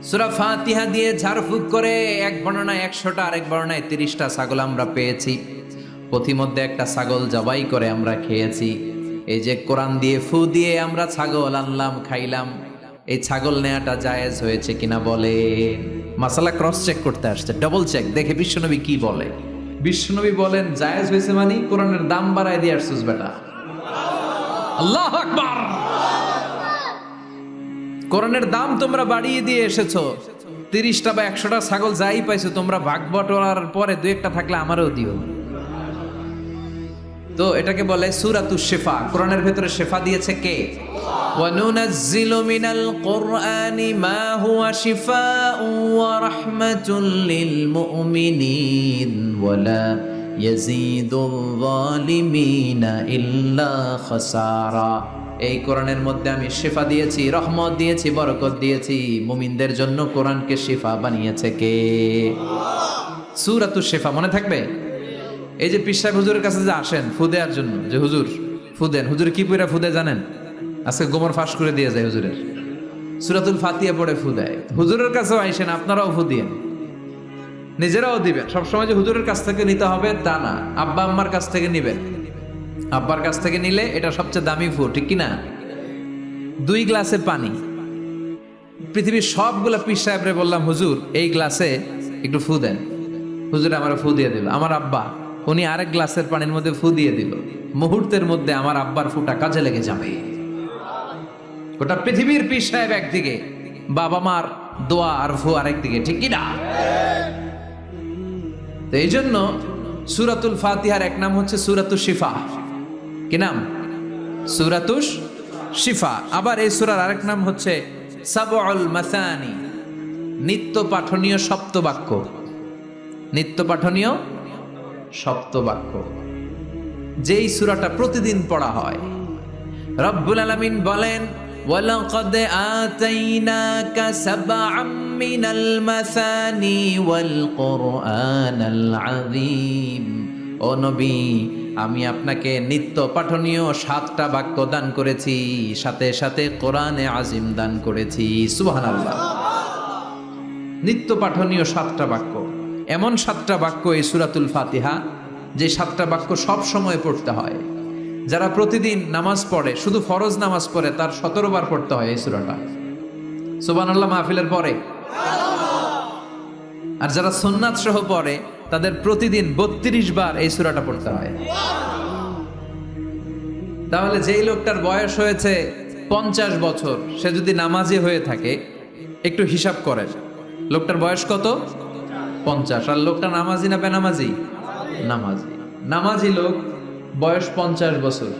সূরা ফাতিহা দিয়ে ঝাড়ফুঁক করে এক বর্ণনায় 100টা, আরেক বর্ণনায় 30টা ছাগল আমরা পেয়েছি। পথিমধ্যে একটা ছাগল জবাই করে আমরা খেয়েছি। এই যে কোরআন দিয়ে ফু দিয়ে আমরা ছাগল আনলাম, খাইলাম, এই ছাগল নেয়াটা জায়েজ হয়েছে কিনা বলে। মাসালা ক্রস চেক করতে আসছে, ডাবল চেক, দেখে বিশ্বনবী কি বলে। বিশ্বনবী বলেন জায়েজ হয়েছে মানে কোরআনের দাম বাড়ায় দিয়ে আসছিস বেটা। আল্লাহু আকবার। কোরআনের দাম তোমরা বাড়িয়ে দিয়ে এসেছো। 30টা বা 100টা ছাগল যাই পাইছো তোমরা, ভাগ বটোয়ারার পরে 2-1টা থাকলে আমারও দিও। তো এটাকে বলে সূরাতুশ শিফা। কোরআনের ভেতরে শিফা দিয়েছে কে? ওয়া নুনাজ্জিলু মিনাল কুরআনি মা হুয়া শিফাউ ওয়া রাহমাতুল লিল মুমিনিন ওয়া লা ইয়াজিদুল যালিমিনা ইল্লা খাসারা। এই কোরআনের মধ্যে আমি শিফা দিয়েছি, রহমত দিয়েছি, বরকত দিয়েছি। মুমিনদের জন্য কোরআনকে শিফা বানিয়েছে কে? সূরাতুশ শিফা মনে থাকবে? এই যে পীর সাহেব হুজুরের কাছে যে আসেন ফু দেওয়ার জন্য, যে হুজুর ফু দেন, হুজুর কি পড়ে ফু দেয় জানেন? আজকে গোমর ফাঁস করে দিয়ে যায় হুজুরের, সূরাতুল ফাতিহা পড়ে ফু দেয়। হুজুরের কাছেও আইসেন, আপনারাও ফু দিয়েন, নিজেরাও দিবেন। সবসময় যে হুজুরের কাছ থেকে নিতে হবে তা না, আব্বা আম্মার কাছ থেকে নিবেন। আব্বার কাছ থেকে নিলে এটা সবচেয়ে দামি ফু, ঠিক কিনা? 2 গ্লাসে পানি, পৃথিবীর সবগুলা পীর সাহেবরে বললাম হুজুর এই গ্লাসে একটু ফু দেন, হুজুর আমার ফু দিয়ে দিল। আমার আব্বা উনি আরেক গ্লাসের পানির মধ্যে ফু দিয়ে দিল, মুহূর্তের মধ্যে আমার আব্বার ফুটা কাজে লেগে যাবে। গোটা পৃথিবীর পীর সাহেব একদিকে, বাবা মার দোয়া আর ফু আরেকদিকে, ঠিক কিনা? তো এই জন্য সূরাতুল ফাতিহার এক নাম হচ্ছে সূরাতুশ শিফা। কি নাম? সূরাতুশ শিফা। আবার এই সূরার আরেক নাম হচ্ছে সাবউল মাসানি, নিত্য পাঠনীয় সপ্তবাক্য। নিত্য পাঠনীয় সপ্তবাক্য, যেই সূরাটা প্রতিদিন পড়া হয়। রব্বুল আলামিন বলেন ওয়ালাকাদ আতাইনাকা সাবআম মিনাল মাসানি ওয়াল কুরআনাল আযীম। ও নবী, আমি আপনাকে নিত্য পাঠনীয় 7টা বাক্য দান করেছি, সাথে সাথে কোরআনে আজিম দান করেছি। সুবহানাল্লাহ। নিত্য পাঠনীয় 7টা বাক্য, এমন 7টা বাক্য এই সূরাতুল ফাতিহা, যে 7টা বাক্য সব সময় পড়তে হয়। যারা প্রতিদিন নামাজ পড়ে, শুধু ফরজ নামাজ পড়ে, তার 17 বার পড়তে হয় এই সূরাটা। সুবহানাল্লাহ মাহফিলের পরে। আর যারা সুন্নাত সহ পড়ে, তাদের প্রতিদিন 32 বার এই সূরাটা পড়তে হয়। তাহলে যেই লোকটার বয়স হয়েছে 50 বছর, সে যদি নামাজি হয়ে থাকে, একটু হিসাব করেন, লোকটার বয়স কত? 50। আর লোকটা নামাজি না বেনামাজি? নামাজি। নামাজি লোক বয়স 50 বছর,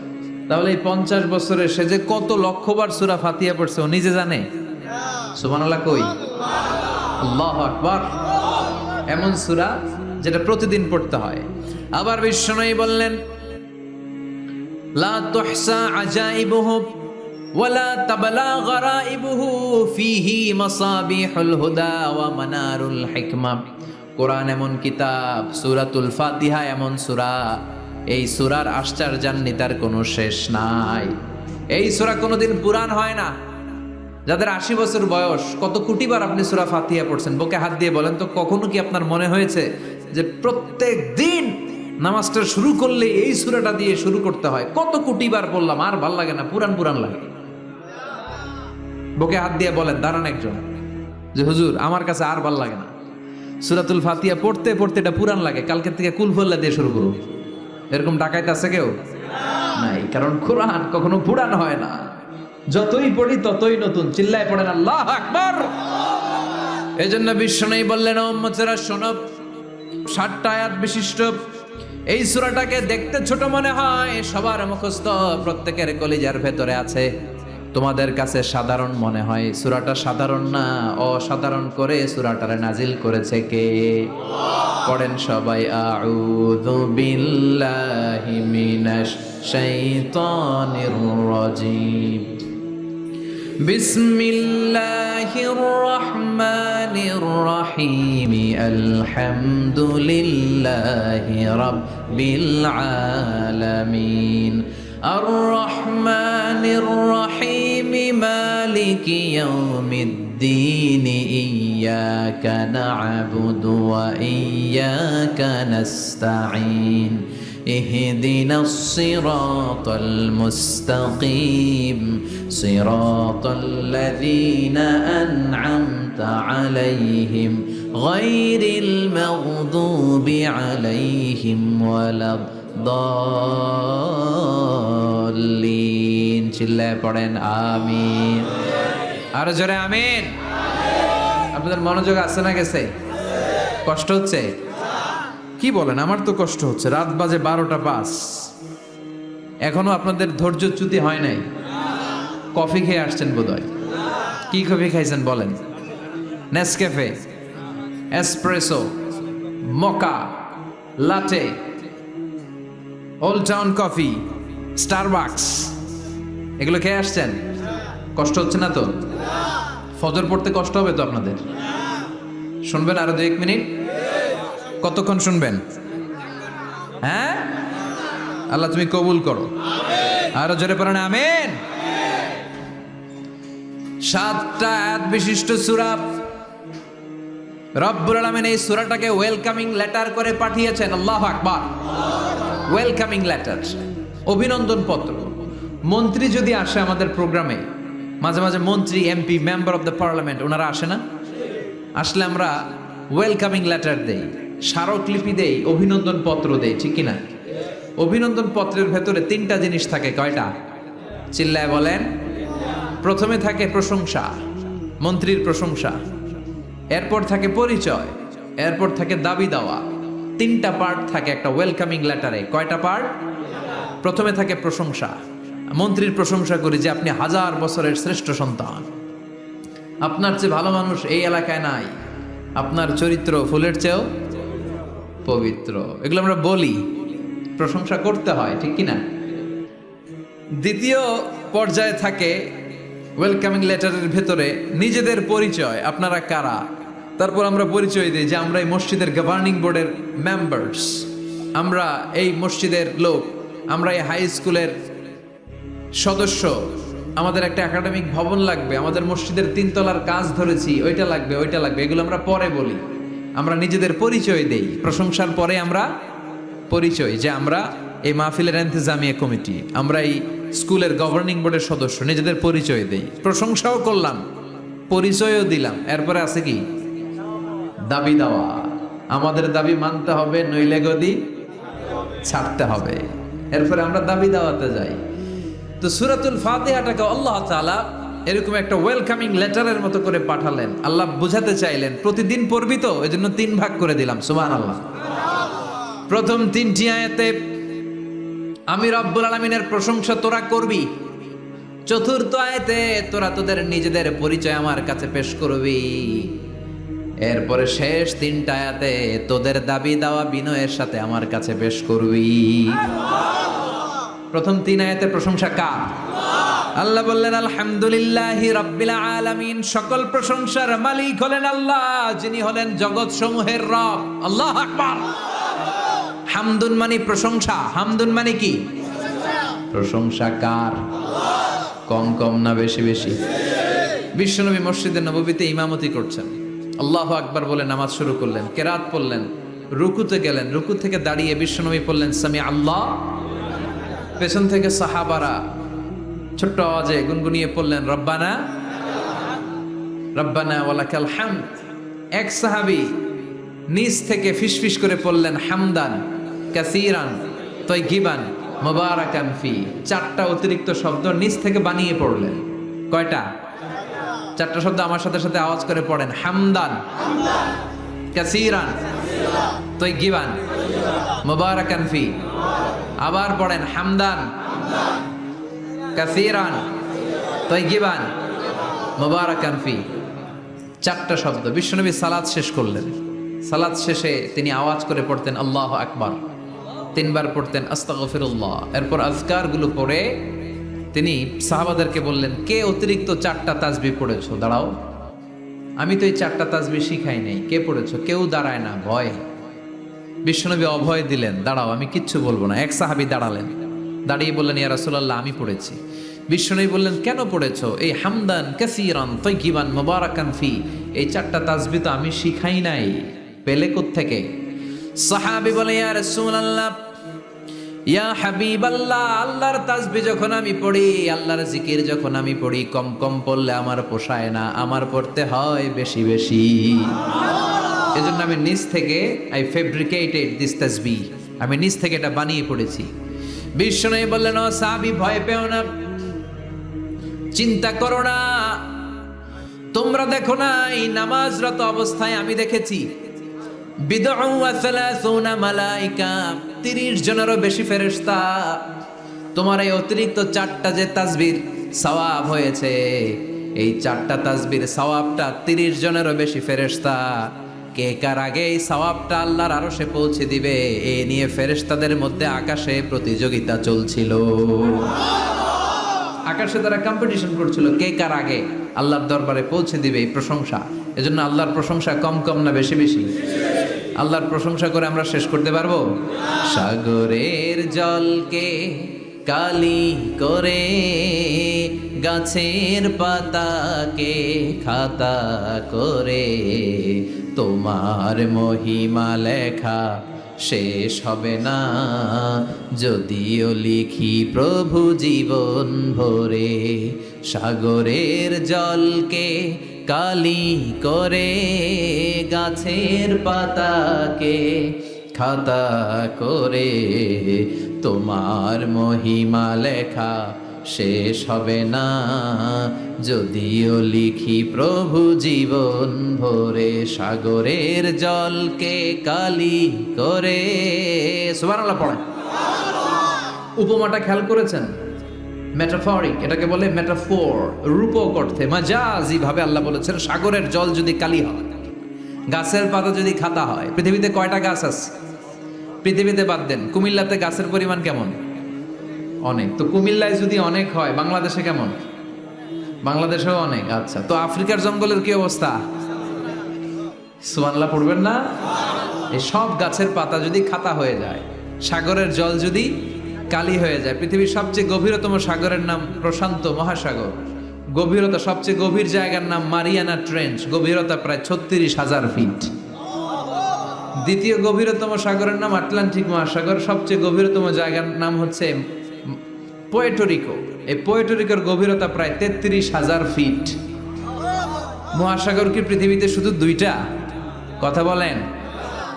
তাহলে এই 50 বছরে সে যে কত লক্ষবার সূরা ফাতিহা পড়ছে ও নিজে জানে? সুবহানাল্লাহ কই? আল্লাহু আকবার। এমন সূরা যেটা প্রতিদিন পড়তে হয়। আবার বিশ্বনবী বললেন, লা তুহসা আজাইবুহু ওয়ালা তাবলা গরাইবুহু ফিহি মাসাবিহুল হুদা ওয়া মানারুল হিকমা। কোরআন এমন কিতাব, সূরাতুল ফাতিহা এমন সূরা, এই সূরার আশ্চর্যান্বিতার কোনো শেষ নাই। এই সূরা কোনোদিন পুরান হয় না। যাদের 80 বছর বয়স, কত কোটিবার আপনি সূরা ফাতিহা পড়ছেন? বুকে হাত দিয়ে বলেন তো, কখনো কি আপনার মনে হয়েছে যে প্রত্যেক দিন নামাজটা শুরু করলে এই সূরাটা দিয়ে শুরু করতে হয়? কত কোটিবার পড়লাম, আর ভাল লাগে না, পুরান পুরান লাগে। বুকে হাত দিয়ে বলেন, দাঁড়ান একজন, যে হুজুর আমার কাছে আর ভাল লাগে না, সূরাতুল ফাতিহা পড়তে পড়তে এটা পুরান লাগে, কালকে থেকে কুল ফল্লা দিয়ে শুরু করুন। এরকম ডাকাইতে আছে কেউ? নাই। কারণ কোরআন কখনো পুরান হয় না, যতই পড়ি ততই নতুন। চিল্লায় পড়েন আল্লাহু আকবার। এজন্য বিশ্বনবী বললেন, ও উম্মতেরা শোনো, 7টা আয়াত বিশিষ্ট এই সূরাটাকে দেখতে ছোট মনে হয়, সবার মুখস্থ, প্রত্যেকের কলিজার ভেতরে আছে। তোমাদের কাছে সাধারণ মনে হয়, সূরাটা সাধারণ না, অসাধারণ করে সূরাটারে নাজিল করেছে কে? পড়েন সবাই, আউযু বিল্লাহি মিনাশ শাইতানির রাজিম, বিসমিল্লাহির রহমানির রহিম, আলহামদুলিল্লাহি রাব্বিল আলামিন, আর রহমানির রহিম, মালিকি ইয়াউমিদ্দিন, ইয়াকা না'বুদু ওয়া ইয়াকা নাস্তাঈন, ইহদিনাস সিরাতাল মুস্তাকিম, সিরাতাল্লাযীনা আন'আমতা আলাইহিম, গায়রিল মাগদুবি আলাইহিম ওয়ালাদ-দাল্লিন। চিল্লায় পড়েন আমিন। আরো জোরে আমিন। আপনাদের মনোযোগ আছে না গেছে? কষ্ট হচ্ছে? কি বলেন? আমার তো কষ্ট হচ্ছে। রাত বাজে 12টা 5, এখনো আপনাদের ধৈর্যচ্যুতি হয় নাই। কফি খেয়ে আসছেন বোধহয়। কি কফি খাইছেন বলেন? Nescafe, espresso, মকা, লাটে, old town coffee, Starbucks, এগুলো খেয়ে আসছেন? কষ্ট হচ্ছে না তো? ফজর পড়তে কষ্ট হবে তো আপনাদের? শুনবেন আরো 2-1 মিনিট? কতক্ষণ শুনবেন? হ্যাঁ, আল্লাহ তুমি কবুল করো। আরো জোরে পড়েন আমিন। 7টা আয়াত বিশিষ্ট সূরা। রব্বুল আলামিন এই সূরাটাকে ওয়েলকামিং লেটার করে পাঠিয়েছেন। আল্লাহু আকবার। ওয়েলকামিং লেটার, অভিনন্দন পত্র। মন্ত্রী যদি আসে আমাদের প্রোগ্রামে, মাঝে মাঝে মন্ত্রী, MP, member of the parliament, ওনারা আসে না? আসলে আমরা ওয়েলকামিং লেটার দেই, স্মারকলিপি দেই, অভিনন্দন পত্র দেই, ঠিক কিনা? অভিনন্দন পত্রের ভেতরে 3টা জিনিস থাকে। কয়টা? চিল্লায় বলেন। প্রথমে থাকে প্রশংসা, মন্ত্রীর প্রশংসা, এরপর থাকে পরিচয়, এরপর থাকে দাবি দেওয়া। 3টা পার্ট থাকে একটা ওয়েলকামিং লেটারে। কয়টা পার্ট? প্রথমে থাকে প্রশংসা। মন্ত্রীর প্রশংসা করি যে আপনি 1000 বছরের শ্রেষ্ঠ সন্তান, আপনার চেয়ে ভালো মানুষ এই এলাকায় নাই, আপনার চরিত্র ফুলের চেয়েও পবিত্র। এগুলো আমরা বলি, প্রশংসা করতে হয়, ঠিক কিনা? দ্বিতীয় পর্যায়ে থাকে ওয়েলকামিং লেটারের ভেতরে নিজেদের পরিচয়, আপনারা কারা, তারপর আমরা পরিচয় দিই যে আমরা এই মসজিদের গভর্নিং বোর্ডের মেম্বার্স, আমরা এই মসজিদের লোক, আমরা এই হাই স্কুলের সদস্য, আমাদের একটা একাডেমিক ভবন লাগবে, আমাদের মসজিদের 3 তলার কাজ ধরেছি, ওইটা লাগবে ওইটা লাগবে, এগুলো আমরা পরে বলি। আমরা নিজেদের পরিচয় দেই, প্রশংসার পরে আমরা পরিচয় যে আমরা এই মাহফিলের ইন্তেজামিয়া কমিটি, আমরা এই স্কুলের গভর্নিং বোর্ডের সদস্য, নিজেদের পরিচয় দেই, প্রশংসাও করলাম, পরিচয়ও দিলাম। এরপরে আছে কি দাবি দেওয়া, আমাদের দাবি মানতে হবে, নইলে গদি ছাড়তে হবে। এরপরে আমরা দাবি দেওয়াতে যাই। তো সূরাতুল ফাতিহাটাকে আল্লাহ তাআলা এরকম একটা ওয়েলকামিং লেটারের মতো করে পাঠালেন। আল্লাহ বুঝাতে চাইলেন প্রতিদিন পড়বি তো, এজন্য 3 ভাগ করে দিলাম। সুবহানাল্লাহ। প্রথম 3টি আয়াতে আমি রব্বুল আলামিনের প্রশংসা তোরা করবি, চতুর্থ আয়াতে তোরা তোদের নিজেদের পরিচয় আমার কাছে পেশ করবি, এরপরে শেষ 3টা আয়াতে তোদের দাবি দাওয়া বিনয়ের সাথে আমার কাছে পেশ করবি। প্রথম 3 আয়াতে প্রশংসা কার? আল্লাহ বললেন আলহামদুলিল্লাহি রাব্বিল আলামিন, সকল প্রশংসার মালিক হলেন আল্লাহ, যিনি হলেন জগৎ সমূহের রব। আল্লাহু আকবার। হামদুন মানে প্রশংসা, হামদুন মানে কি? প্রশংসা কার? কম কম না বেশি বেশি? বিশ্বনবী মসজিদে নববীতে ইমামতি করছেন, আল্লাহু আকবার বলে নামাজ শুরু করলেন, কেরাত পড়লেন, রুকুতে গেলেন, রুকু থেকে দাঁড়িয়ে বিশ্বনবী পড়লেন সামি আল্লাহ, পেছন থেকে সাহাবারা ছোট্ট আওয়াজে গুনগুনিয়ে পড়লেন রব্বানা রব্বানা ওয়ালাকাল হামদ। এক সাহাবী নিচ থেকে ফিসফিস করে পড়লেন হামদান কাসীরান তাইয়িবান মুবারাকান ফি। 4টা অতিরিক্ত শব্দ নিচ থেকে বানিয়ে পড়লেন। কয়টা? 4টা শব্দ আমার সাথে সাথে আওয়াজ করে পড়েন। হামদান কাসীরান তাইয়িবান মুবারাকান ফি। আবার পড়েন হামদান কাসীরান তাইয়িবান মুবারাকান ফি। 4টা শব্দ। বিশ্বনবী সালাত শেষ করলেন, সালাত শেষে তিনি আওয়াজ করে পড়তেন আল্লাহু আকবার, 3 বার পড়তেন আস্তাগফিরুল্লাহ। এরপর আজকারগুলো পড়ে তিনি সাহাবাদেরকে বললেন, কে অতিরিক্ত 4টা তাসবিহ পড়েছো? দাঁড়াও, আমি তো এই 4টা তাসবিহ শিখাই নাই, কে পড়েছো? কেউ দাঁড়ায় না, ভয়। বিশ্বনবী অভয় দিলেন, দাঁড়াও আমি কিচ্ছু বলবো না। এক সাহাবী দাঁড়ালেন, দাঁড়িয়ে বললেন ইয়া রাসূলুল্লাহ আমি পড়েছি। বিশ্বনবী বললেন কেন পড়েছো? এই হামদান কাসীরান তাইয়িবান মুবারাকান ফি, এই 4টা তাসবিহ তো আমি শিখাই নাই, পেলে কোত্থেকে? সাহাবী বলে ইয়া রাসূলুল্লাহ ইয়া হাবিবাল্লাহ, আল্লাহর তাসবিহ যখন আমি পড়ি, আল্লাহর জিকির যখন আমি পড়ি, কম কম পড়লে আমার পোষায় না, আমার পড়তে হয় বেশি বেশি। এজন্য আমি নিজ থেকে আই ফেব্রিকেটেড দিস তাসবিহ, আমি নিজ থেকে এটা বানিয়ে পড়েছি। বিশ্বনবী বললেন ও সাহাবী ভয় পেও না, চিন্তা করো না, তোমরা দেখো না এই নামাজরত অবস্থায় আমি দেখেছি বিদউ ওয়া 30 মালাইকা, 30 জনেরও বেশি ফেরেশতা। তোমার এই অতিরিক্ত 4টা যে তাসবিহ সওয়াব হয়েছে, এই 4টা তাসবির সওয়াবটা 30 জনেরও বেশি ফেরেশতা। কে কার আগে এই সওয়াবটা আল্লাহর আরশে পৌঁছে দিবে, এ নিয়ে ফেরেশতাদের মধ্যে আকাশে প্রতিযোগিতা চলছিল। আকাশে তারা কম্পিটিশন করছিল, কে কার আগে আল্লাহর দরবারে পৌঁছে দিবে এই প্রশংসা। এজন্য আল্লাহর প্রশংসা কম কম না বেশি বেশি? আল্লাহর প্রশংসা করে আমরা শেষ করতে পারবো? সাগরের জলকে কালি করে, গাছের পাতাকে খাতা করে, তোমার মহিমা লেখা শেষ হবে না, যদিও লিখি প্রভু জীবন ভরে। সাগরের জলকে কালি করে, গাছের পাতাকে খাতা করে, তোমার মহিমা লেখা শেষ হবে না, যদিও লিখি প্রভু জীবন ভরে। সাগরের জলকে কালি করে। সুবহানাল্লাহ পড়েন। উপমাটা খেয়াল করেছেন? মেটাফরিক, এটাকে বলে মেটাফোর, রূপক অর্থে মাজাজি ভাবে আল্লাহ বলেছেন সাগরের জল যদি কালি হয়, গাছের পাতা যদি খাতা হয়। পৃথিবীতে কয়টা গাছ আছে? পৃথিবীতে বাদ দেন, কুমিল্লাতে গাছের পরিমাণ কেমন? অনেক। তো কুমিল্লায় যদি অনেক হয়, বাংলাদেশে কেমন? বাংলাদেশেও অনেক। আচ্ছা, তো আফ্রিকার জঙ্গলের কি অবস্থা? সুবহানাল্লাহ পড়বেন না? এই সব গাছের পাতা যদি খাতা হয়ে যায়, সাগরের জল যদি কালি হয়ে যায়, পৃথিবীর সবচেয়ে গভীরতম সাগরের নাম প্রশান্ত মহাসাগর, গভীরতা সবচেয়ে গভীর জায়গার নাম মারিয়ানা ট্রেঞ্চ, গভীরতা প্রায় 36,000 ফিট। দ্বিতীয় গভীরতম সাগরের নাম আটলান্টিক মহাসাগর, সবচেয়ে গভীরতম জায়গার নাম হচ্ছে পোয়েটোরিকো। এই পোয়েটোরিকোর গভীরতা প্রায় 33,000 ফিট। মহাসাগর কি পৃথিবীতে শুধু দুইটা? কথা বলেন।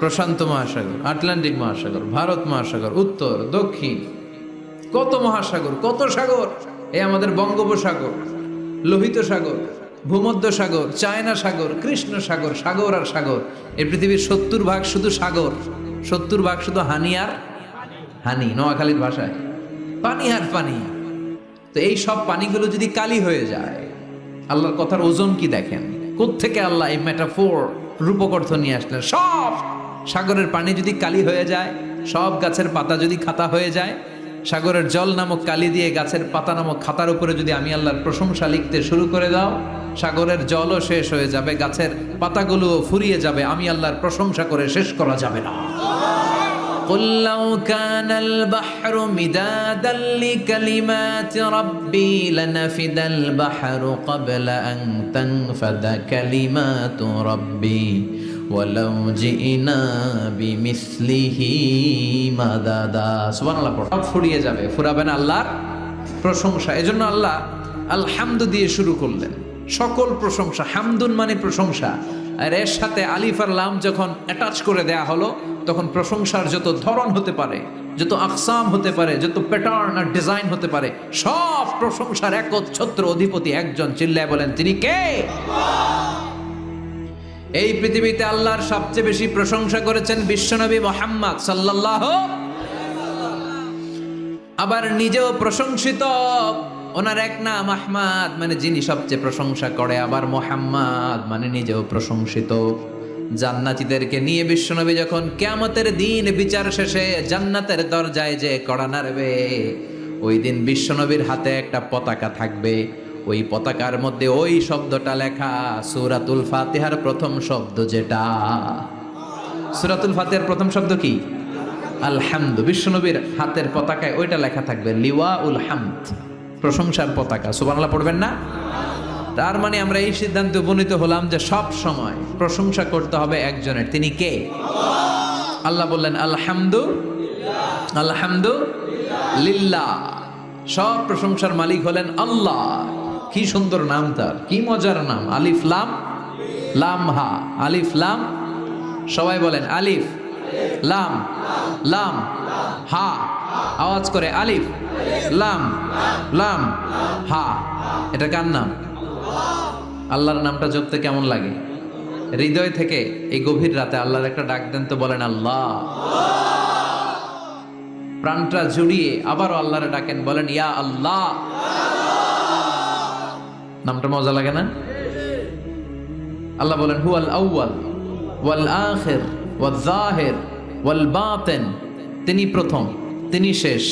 প্রশান্ত মহাসাগর, আটলান্টিক মহাসাগর, ভারত মহাসাগর, উত্তর দক্ষিণ, কত মহাসাগর, কত সাগর। এই আমাদের বঙ্গোপসাগর, লোহিত সাগর, ভূমধ্য সাগর, চায়না সাগর, কৃষ্ণ সাগর, সাগর আর সাগর। এই পৃথিবীর 70% শুধু সাগর, 70% শুধু হানি আর হানি, নোয়াখালীর ভাষায় পানি আর পানি। তো এই সব পানিগুলো যদি কালি হয়ে যায়, আল্লাহর কথার ওজন কি দেখেন। কোত্থেকে আল্লাহ এই মেটাফোর রূপক অর্থ নিয়ে আসলেন। সব সাগরের পানি যদি কালি হয়ে যায়, সব গাছের পাতা যদি খাতা হয়ে যায়, সাগরের জল নামক কালি দিয়ে গাছের পাতা নামক খাতার উপরে যদি আমি আল্লাহর প্রশংসা লিখতে শুরু করে দাও, সাগরের জলও শেষ হয়ে যাবে, গাছের পাতাগুলোও ফুরিয়ে যাবে, আমি আল্লাহর প্রশংসা করে শেষ করা যাবে না। قُلْ لَوْ كَانَ الْبَحْرُ مِدَادًا لِكَلِمَاتِ رَبِّي لَنَفِدَ الْبَحْرُ قَبْلَ أَن تَنفَدَ كَلِمَاتُ رَبِّي وَلَوْ جِئْنَا بِمِثْلِهِ مَدَدًا। সুবহানাল্লাহ। সব ফুরিয়ে যাবে, ফুরাবে না আল্লাহর প্রশংসা। এজন্য আল্লাহ আলহামদু দিয়ে শুরু করলেন। সকল প্রশংসা, হামদুন মানে প্রশংসা, আর এর সাথে আলিফ আর লাম যখন অ্যাটাচ করে দেয়া হলো, তখন প্রশংসার যত ধরন হতে পারে, যত আকসাম হতে পারে, যত প্যাটার্ন আর ডিজাইন হতে পারে, সব প্রশংসার একচ্ছত্র অধিপতি একজন। চিল্লায় বলেন, তিনি কে? এই পৃথিবীতে আল্লাহর সবচেয়ে বেশি প্রশংসা করেছেন বিশ্বনবী মুহাম্মদ সাল্লাল্লাহু। আবার নিজেও প্রশংসিত। ওনার এক নাম আহমদ, মানে যিনি সবচেয়ে প্রশংসা করে। আবার মুহাম্মদ মানে নিজেও প্রশংসিত। জান্নাতীদেরকে নিয়ে বিশ্বনবী যখন কিয়ামতের দিন বিচার শেষে জান্নাতের দরজায় যে কড়া নাড়বে, ওই দিন বিশ্বনবীর হাতে একটা পতাকা থাকবে। ওই পতাকার মধ্যে ওই শব্দটা লেখা, সূরাতুল ফাতিহার প্রথম শব্দ যেটা। সূরাতুল ফাতিহার প্রথম শব্দ কি? আলহামদু। বিশ্বনবীর হাতের পতাকায় ওইটা লেখা থাকবে, লিওয়াউল হামদ, প্রশংসার পতাকা। সুবহানাল্লাহ পড়বেন না? তার মানে আমরা এই সিদ্ধান্তে উপনীত হলাম যে সব সময় প্রশংসা করতে হবে একজনের। তিনি কে? আল্লাহ বললেন আলহামদু, আলহামদু লিল্লাহ। সব প্রশংসার মালিক হলেন আল্লাহ। কি সুন্দর নাম তার, কি মজার নাম। আলিফ লাম, লাম হা, আলিফ লাম। সবাই বলেন আলিফ লাম, লাম হা। আওয়াজ করে আলিফ লাম, লাম হা। এটা কার নাম? আল্লাহর নামটা জপতে কেমন লাগে? হৃদয় থেকে এই গভীর রাতে আল্লাহর একটা ডাক দেন তো, বলেন আল্লাহ। প্রাণটা জুড়িয়ে আবারও আল্লাহরে ডাকেন, বলেন ইয়া আল্লাহ। নামটা মজা লাগে না? আল্লাহ বলেন হুয়াল আউয়াল ওয়াল আখির ওয়াল যাহির ওয়াল বাতিন। তিনি প্রথম, তিনি শেষ,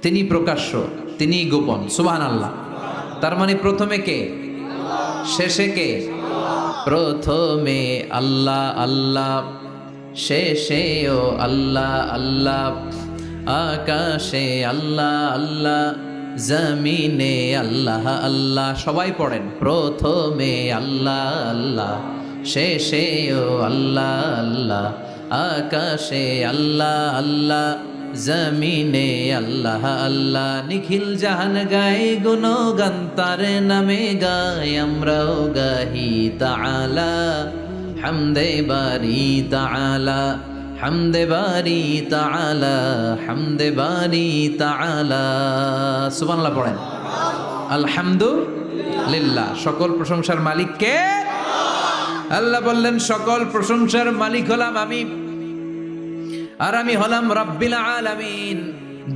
তিনি প্রকাশ্য, তিনি গোপন। সুবহানাল্লাহ। তার মানে প্রথমে কে, শেষে কে? প্রথমে আল্লাহ আল্লাহ, শেষেও আল্লাহ আল্লাহ, আকাশে আল্লাহ আল্লাহ, জমিনে আল্লাহ আল্লাহ। সবাই পড়েন, প্রথমে আল্লাহ আল্লাহ, শেষেও আল্লাহ আল্লাহ, আকাশে আল্লাহ আল্লাহ, জমিনে আল্লাহ আল্লাহ। নিখিল জাহান গায়ে গুণগান তার নামে গায়, আমরাও গাহি তাআলা হামদে বারি তাআলা, হামদে বারি তাআলা, হামদে বারি তাআলা। সুবহানাল্লাহ পড়েন। আলহামদুলিল্লাহ। সকল প্রশংসার মালিক কে? আল্লাহ বললেন সকল প্রশংসার মালিক হলাম আমি, আর আমি হলাম রব্বিল আলামিন,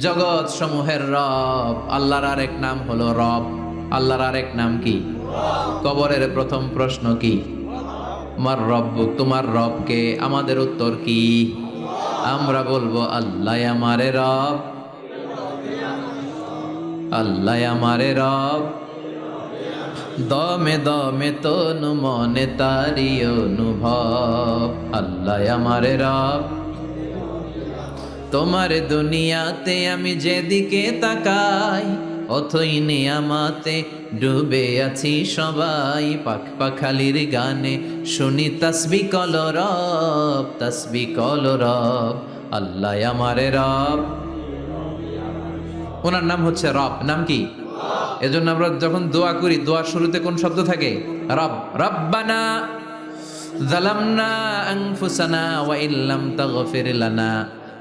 জগৎ সমূহের রব। আল্লাহর আরেক নাম হলো রব। আল্লাহর আরেক নাম কি? কবরের প্রথম প্রশ্ন কি? আমার রব, তোমার রব কে? আমাদের উত্তর কি? আমরা বলবো আল্লাহ আমারে রব, আল্লাহ আমারে রব, দমে দমে তনু মনে তারি অনুভব। আল্লাহ আমার রব, তোমার দুনিয়াতে আমি যেদিকে তাকাই, অথই নিয়ামাতে ডুবে আছি সবাই। পাখ পাখালির গানে শুনি তাসবিহ কলরব, তাসবিহ কলরব। আল্লাহ আমার রব, ওনার নাম হচ্ছে রব। নাম কি? এজন্য আমরা যখন দোয়া করি, দোয়ার শুরুতে কোন শব্দ থাকে? রব। রব্বানা যালামনা আনফুসানা ওয়া ইল্লাম তাগফির লানা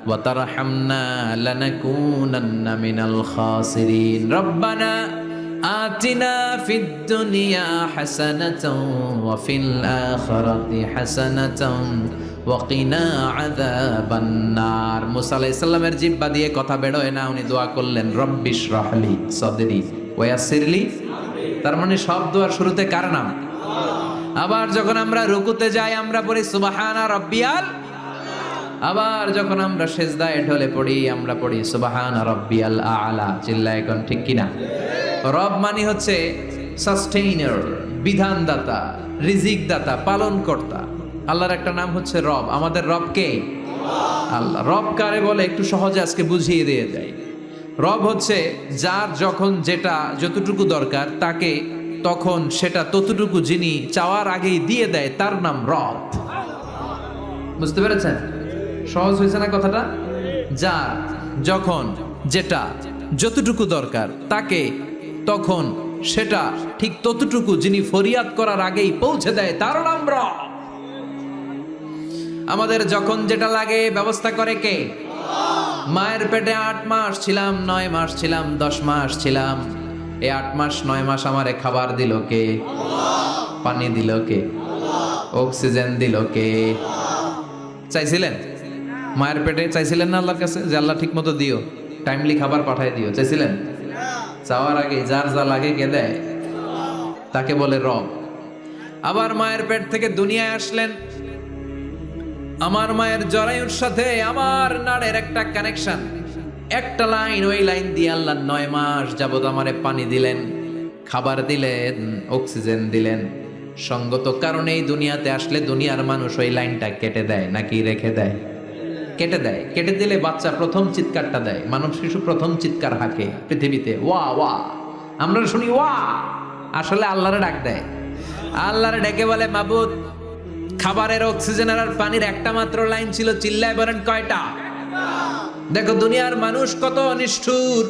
ওয়া তারহামনা লানাকুনান্না মিনাল খাসিরিন। রব্বানা আতিনা ফিদ দুনিয়া হাসানাতাও ওয়া ফিল আখিরাতি হাসানাতাও ওয়া কিনা আযাবান নার। মুসা আলাইহিস সালামের জিহ্বা দিয়ে কথা বের হয় না, উনি দোয়া করলেন রব্বিশরাহলি সাদরি ওয়া ইয়াসসিরলি। তার মানে সব দোয়ার শুরুতে কার নাম? আবার যখন আমরা রুকুতে যাই আমরা পড়ি সুবহানা রাব্বিয়াল। আবার যখন আমরা সিজদায় ঢলে পড়ি আমরা পড়ি সুবহানা রাব্বিয়াল আ'লা। চিল্লায় কোন ঠিক কিনা? রব মানে হচ্ছে সাস্টেইনার, বিধানদাতা, রিজিক দাতা, পালন কর্তা। আল্লাহর একটা নাম হচ্ছে রব। আমাদের রব কে? আল্লাহ। রব কারে বলে একটু সহজে আজকে বুঝিয়ে দিয়ে যাই। রব হচ্ছে যার যখন যেটা যতটুকু দরকার তাকে তখন সেটা ততটুকু যিনি চাওয়ার আগেই দিয়ে দেয়, তার নাম রব। বুঝতে পেরেছেন? সহজ হয়েছে না কথাটা? যার যখন যেটা যতটুকু দরকার তাকে তখন সেটা ঠিক ততটুকু যিনি ফরিয়াদ করার আগেই পৌঁছে দেয়, তার নাম রব। আমাদের যখন যেটা লাগে ব্যবস্থা করে কে? মায়ের পেটে 8 মাস ছিলাম, 9 মাস ছিলাম, 10 মাস ছিলাম। এই 8 মাস 9 মাস আমারে খাবার দিল কে? পানি দিল কে? অক্সিজেন দিল কে? চাইছিলেন? মায়ের পেটে চাইছিলেন না আল্লাহর কাছে যে আল্লাহ ঠিক মতো দিও, টাইমলি খাবার পাঠায় দিও? চাইছিলেন? চাওয়ার আগে যার যা লাগে কে দেয়? তাকে বলে রব। আবার মায়ের পেট থেকে দুনিয়ায় আসলেন, আমার মায়ের জরায়ুর সাথে আমার নাড়ের একটা কানেকশন, একটা লাইন, ওই লাইন দিয়ে আল্লাহ 9 মাস যাবত আমারে পানি দিলেন, খাবার দিলেন, অক্সিজেন দিলেন। সঙ্গত কারণেই দুনিয়াতে আসলে দুনিয়ার মানুষ ওই লাইনটা কেটে দেয় নাকি রেখে দেয়? কেটে দেয়। কেটে দিলে বাচ্চা প্রথম চিৎকারটা দেয়, মানব শিশু প্রথম চিৎকার হাঁকে পৃথিবীতে, ওয়া ওয়া। আমরা শুনি ওয়া, আসলে আল্লাহরে ডাক দেয়। আল্লাহরে ডেকে বলে, মাবুদ, খাবারের, অক্সিজেনের আর পানির একটা মাত্র লাইন ছিল, চিল্লায় বলেন কয়টা? দেখো দুনিয়ার মানুষ কত নিষ্ঠুর।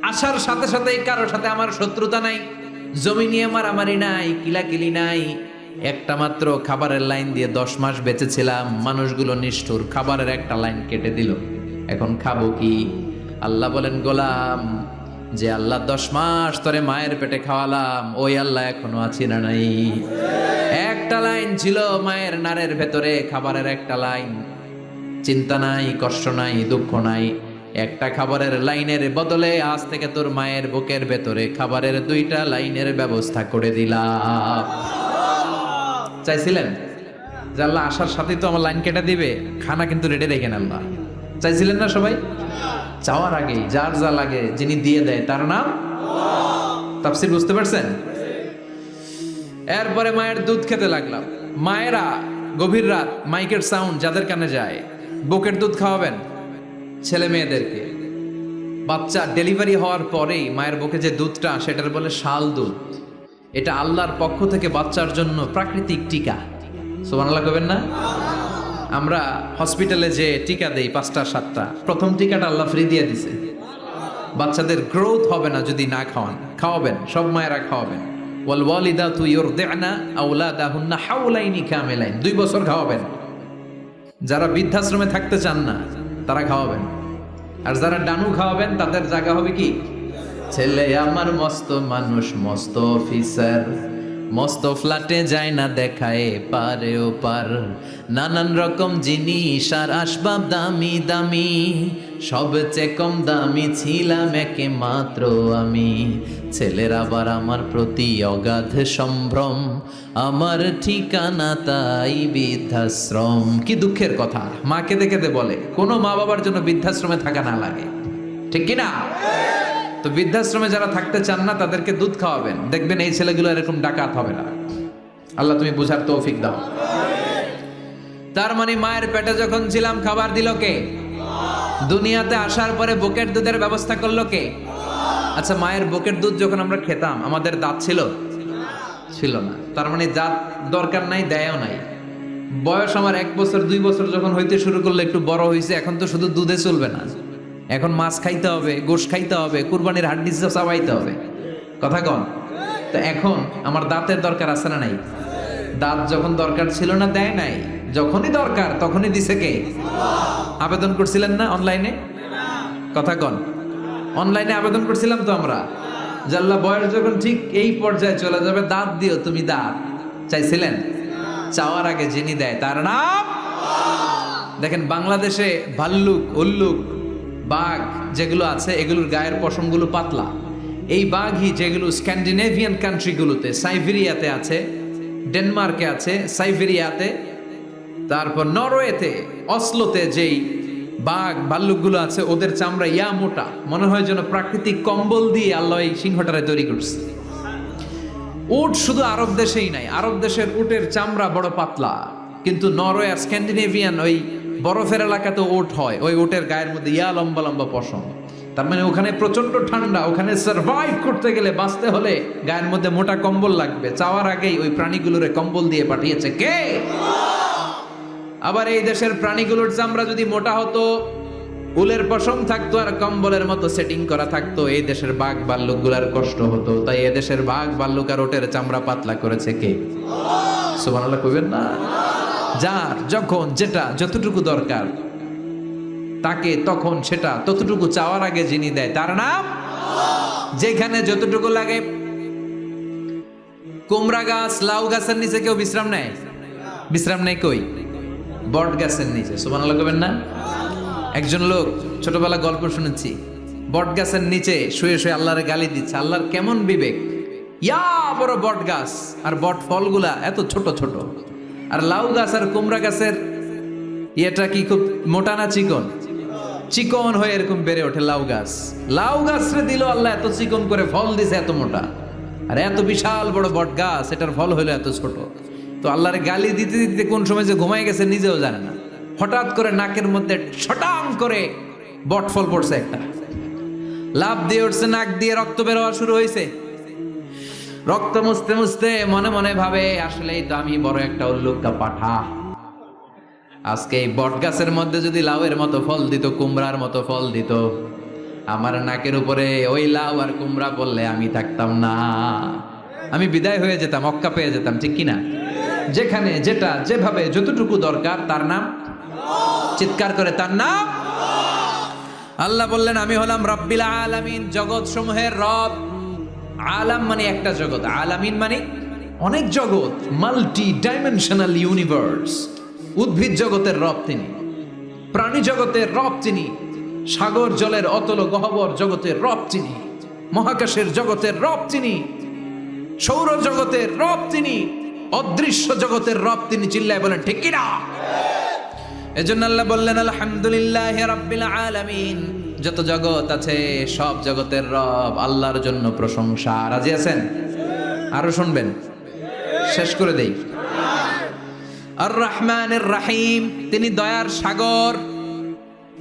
আসার সাথে সাথে কারোর সাথে আমার শত্রুতা নাই, জমি নিয়ে মারামারি নাই, কিলাকিলি নাই। একটা মাত্র খাবারের লাইন দিয়ে 10 মাস বেঁচেছিলাম। মানুষগুলো নিষ্ঠুর, খাবারের একটা লাইন কেটে দিল, এখন খাবো কি? আল্লাহ বলেন, গোলাম, যে আল্লাহ 10 মাস ধরে মায়ের পেটে খাওয়ালাম, ওই আল্লাহ এখনো আছি না নাই? একটা লাইন ছিল মায়ের নাড়ের ভেতরে, খাবারের একটা লাইন। চিন্তা নাই, কষ্ট নাই, দুঃখ নাই। একটা খাবারের লাইনের বদলে আজ থেকে তোর মায়ের বুকের ভেতরে খাবারের 2টা লাইনের ব্যবস্থা করে দিলাম। চাইছিলেন যে আল্লাহ আসার সাথেই তো আমার লাইন কেটে দিবে, খানা কিন্তু রেডি রেখেন আল্লাহ? চাইছিলেন না সবাই? চাওয়ার আগেই যার যা লাগে যিনি দিয়ে দেয়, তার নাম তাফসীর। বুঝতে পারছেন? এরপরে মায়ের দুধ খেতে লাগলাম। মায়েরা গভীর রাত মাইকের সাউন্ড যাদের কানে যায়, বুকের দুধ খাওয়াবেন ছেলে মেয়েদেরকে। বাচ্চা ডেলিভারি হওয়ার পরেই মায়ের বুকে যে দুধটা, সেটার বলে শাল দুধ। এটা আল্লাহর পক্ষ থেকে বাচ্চার জন্য প্রাকৃতিক টিকা। সুবহানাল্লাহ কবেন না? আমরা হসপিটালে যে টিকা দেই 5টা 7টা, প্রথম টিকাটা আল্লাহ ফ্রি দিয়ে দিছে। বাচ্চাদের গ্রোথ হবে না যদি না খাওয়ান। খাওয়াবেন, সব মায়েরা খাওয়াবেন। ওয়াল ওয়ালিদাতু ইউরদি'না আওলাদাহুন্না হাওলাইনি কামিলাইন, 2 বছর খাওয়াবেন। যারা বৃদ্ধাশ্রমে থাকতে চান না তারা খাওয়াবেন। আর যারা ডানু খাওয়াবেন তাদের জায়গা হবে কি? ছেলে আমার মস্ত মানুষ, মস্ত অফিসার, মস্ত ফ্ল্যাটে যায় না দেখায় পারে ও পার, নানান রকম জিনিস আর আসবাব দামি দামি, সবচেয়ে কম দামি ছিলাম একে মাত্র আমি। ছেলের আবার আমার প্রতি অগাধ সম্ভ্রম, আমার ঠিকানা তাই বৃদ্ধাশ্রম। কি দুঃখের কথা, মা কেঁদে কেঁদে বলে কোনো মা বাবার জন্য বৃদ্ধাশ্রমে থাকা না লাগে, ঠিক কিনা? তো বৃদ্ধাশ্রমে যারা থাকতে চান না তাদেরকে দুধ খাওয়াবেন, দেখবেন এই ছেলেগুলো এরকম ডাকাত হবে না। আল্লাহ তুমি বুঝার তৌফিক দাও। তার মানে মায়ের পেটে যখন ছিলাম খাবার দিল কে? দুনিয়াতে আসার পরে বুকের দুধের ব্যবস্থা করলো কে? আচ্ছা, মায়ের বুকের দুধ যখন আমরা খেতাম আমাদের দাঁত ছিল না। তার মানে দাঁত দরকার নাই, দেয়ও নাই। বয়স আমার 1 বছর 2 বছর যখন হইতে শুরু করলো, একটু বড় হয়েছে, এখন তো শুধু দুধে চলবে না, এখন মাছ খাইতে হবে, গোশ খাইতে হবে, কুরবানির হাড্ডি চাবাইতে হবে। কথা কন। তো এখন আমার দাঁতের দরকার আছে না নাই? দাঁত যখন দরকার ছিল না দেয় নাই, যখনই দরকার তখনই দিছে কে? আবেদন করছিলেন না অনলাইনে? কথা কন। অনলাইনে আবেদন করছিলাম তো আমরা, জাল্লা বয়স যখন ঠিক এই পর্যায়ে চলে যাবে, দাঁত দিও তুমি, দাঁত চাইছিলেন? চাওয়ার আগে যিনি দেয় তার নাম। দেখেন বাংলাদেশে ভাল্লুক, উল্লুক, বাঘ যেগুলো আছে এগুলোর গায়ের পশমগুলো পাতলা। এই বাঘই যেগুলো স্ক্যান্ডিনেভিয়ান কান্ট্রিগুলোতে, সাইবেরিয়াতে আছে, ডেনমার্কে আছে, সাইবেরিয়াতে, তারপর নরওয়েতে, অসলোতে যেই বাঘ ভাল্লুকগুলো আছে ওদের চামড়া ইয়া মোটা, মনে হয় যেন প্রাকৃতিক কম্বল দিয়ে আল্লাহ এই সিংহটারে তৈরি করছে। উট শুধু আরব দেশেই নাই, আরব দেশের উটের চামড়া বড় পাতলা, কিন্তু নরওয়ে আর স্ক্যান্ডিনেভিয়ান ওই বরফের এলাকাতে উট হয়, ওই উটের গায়ের মধ্যে ইয়া লম্বা লম্বা পশম। তার মানে ওখানে প্রচন্ড ঠান্ডা, ওখানে সার্ভাইভ করতে গেলে, বাঁচতে হলে গায়ের মধ্যে মোটা কম্বল লাগবে। চাওয়ার আগেই ওই প্রাণীগুলোরে কম্বল দিয়ে পাঠিয়েছে কে? আবার এই দেশের প্রাণীগুলোর চামড়া যদি মোটা হতো, উলের পশম থাকতো আর কম্বলের মতো সেটিং করা থাকতো, এই দেশের বাঘ ভাল্লুকগুলার কষ্ট হতো। তাই এই দেশের বাঘ ভাল্লুক আর ওটের চামড়া পাতলা করেছে কে? সুবহানাল্লাহ কইবেন না? যার যখন যেটা যতটুকু দরকার তাকে তখন সেটা ততটুকু চাওয়ার আগে যিনি দেয় তার নাম। যেখানে যতটুকু লাগে। কুমড়া গাছ, লাউ গাছের নিচে কেউ বিশ্রাম নেয়? বিশ্রাম নেই কই? বট গাছের নিচে। সুবহানাল্লাহ কইবেন না? একজন লোক ছোটবেলা গল্প শুনেছি, বট গাছের নিচে শুয়ে শুয়ে আল্লাহরে গালি দিচ্ছে। আল্লাহর কেমন বিবেক, ইয়া বড় বট গাছ আর বট ফলগুলা এত ছোট ছোট, আর লাউ গাছ আর কুমড়া গাছের ইয়েটা কি খুব মোটা না চিকন? চিকন হয়ে এরকম বেড়ে ওঠে লাউ গাছ। লাউ গাছরে দিল আল্লাহ এত চিকন করে, ফল দিছে এত মোটা। আর এত বিশাল বড় বট গাছ, এটার ফল হলো এত ছোট। তো আল্লাহর গালি দিতে দিতে কোন সময় যে ঘুমাই গেছে নিজেও জানে না। হঠাৎ করে নাকের মধ্যে ছটাং করে বট ফল পড়ছে একটা, লাভ দিয়ে উঠছে, নাক দিয়ে রক্ত বের হওয়া শুরু হয়েছে। রক্ত মুছতে মুছতে মনে মনে ভাবে, আসলেই তো আমি বড় একটা উল্লুকা পাঠা। আজকে এই বট গাছের মধ্যে যদি লাউয়ের মতো ফল দিত, কুমড়ার মতো ফল দিত, আমার নাকের উপরে ওই লাউ আর কুমড়া বললে আমি থাকতাম না, আমি বিদায় হয়ে যেতাম, অক্কা পেয়ে যেতাম, ঠিক কিনা? যেখানে যেটা যেভাবে যতটুকু দরকার তার নাম। চিৎকার করে তার নাম। আল্লাহ বললেন আমি হলাম রব্বিল আলামিন, জগৎ সমূহের রব। আলাম মানে একটা জগৎ, আলামিন মানে অনেক জগৎ, মাল্টি ডাইমেনশনাল ইউনিভার্স। উদ্ভিদ জগতের রব তিনি, প্রাণী জগতের রব তিনি, সাগর জলের অতল গহ্বর জগতের রব তিনি, মহাকাশের জগতের রব তিনি, সৌর জগতের রব তিনি, অদৃশ্য জগতের রব তিনি। চিল্লায় বলেন ঠিক কিনা? এজন্য আল্লাহ বললেন আলহামদুলিল্লাহি রাব্বিল আলামিন। যত জগৎ আছে সব জগতের রব আল্লাহর জন্য প্রশংসা। রাজি আছেন? আরো শুনবেন? শেষ করে দেই। আর রহমানির রহিম, তিনি দয়ার সাগর,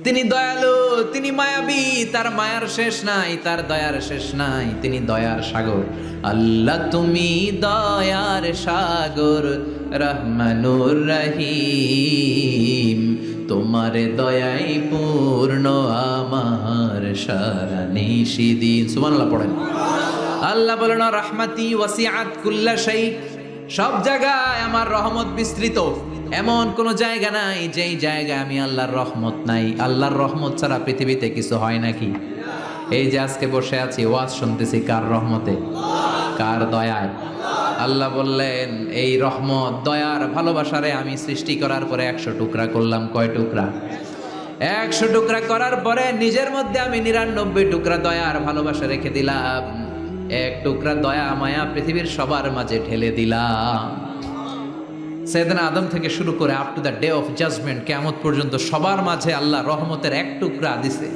তিনি দয়ালু, তিনি মায়াবী, তার মায়ার শেষ নাই, তার দয়ার শেষ নাই, তিনি দয়ার সাগর। আল্লাহ তুমি দয়ার সাগর, রহমানুর রহিম, তোমার দয়াই পূর্ণ আমার সারা নিশিদিন। সুবহানাল্লাহ পড়েন। আল্লাহ বলেন রহমতি ওয়াসিআত কুল্লা শাই, সব জায়গায় আমার রহমত বিস্তৃত, এমন কোন জায়গা নাই যেই জায়গায় আমি আল্লাহর রহমত নাই। আল্লাহর রহমত ছাড়া পৃথিবীতে কিছু হয় নাকি? এই যে আজকে বসে আছি ওয়াজ শুনতেছি, কার রহমতে? কার দয়ায়? আল্লাহ বললেন এই রহমত, দয়ার, ভালোবাসারে আমি সৃষ্টি করার পরে 100 টুকরা করলাম। কয় টুকরা? 100 টুকরা করার পরে নিজের মধ্যে আমি 99 টুকরা দয়ার ভালোবাসা রেখে দিলাম। 1 টুকরা দয়া মায়া পৃথিবীর সবার মাঝে ঢেলে দিলাম। সাইয়েদনা আদম থেকে শুরু করে up to the day of judgment, কিয়ামত পর্যন্ত সবার মাঝে আল্লাহ রহমতের 1 টুকরা দিছে,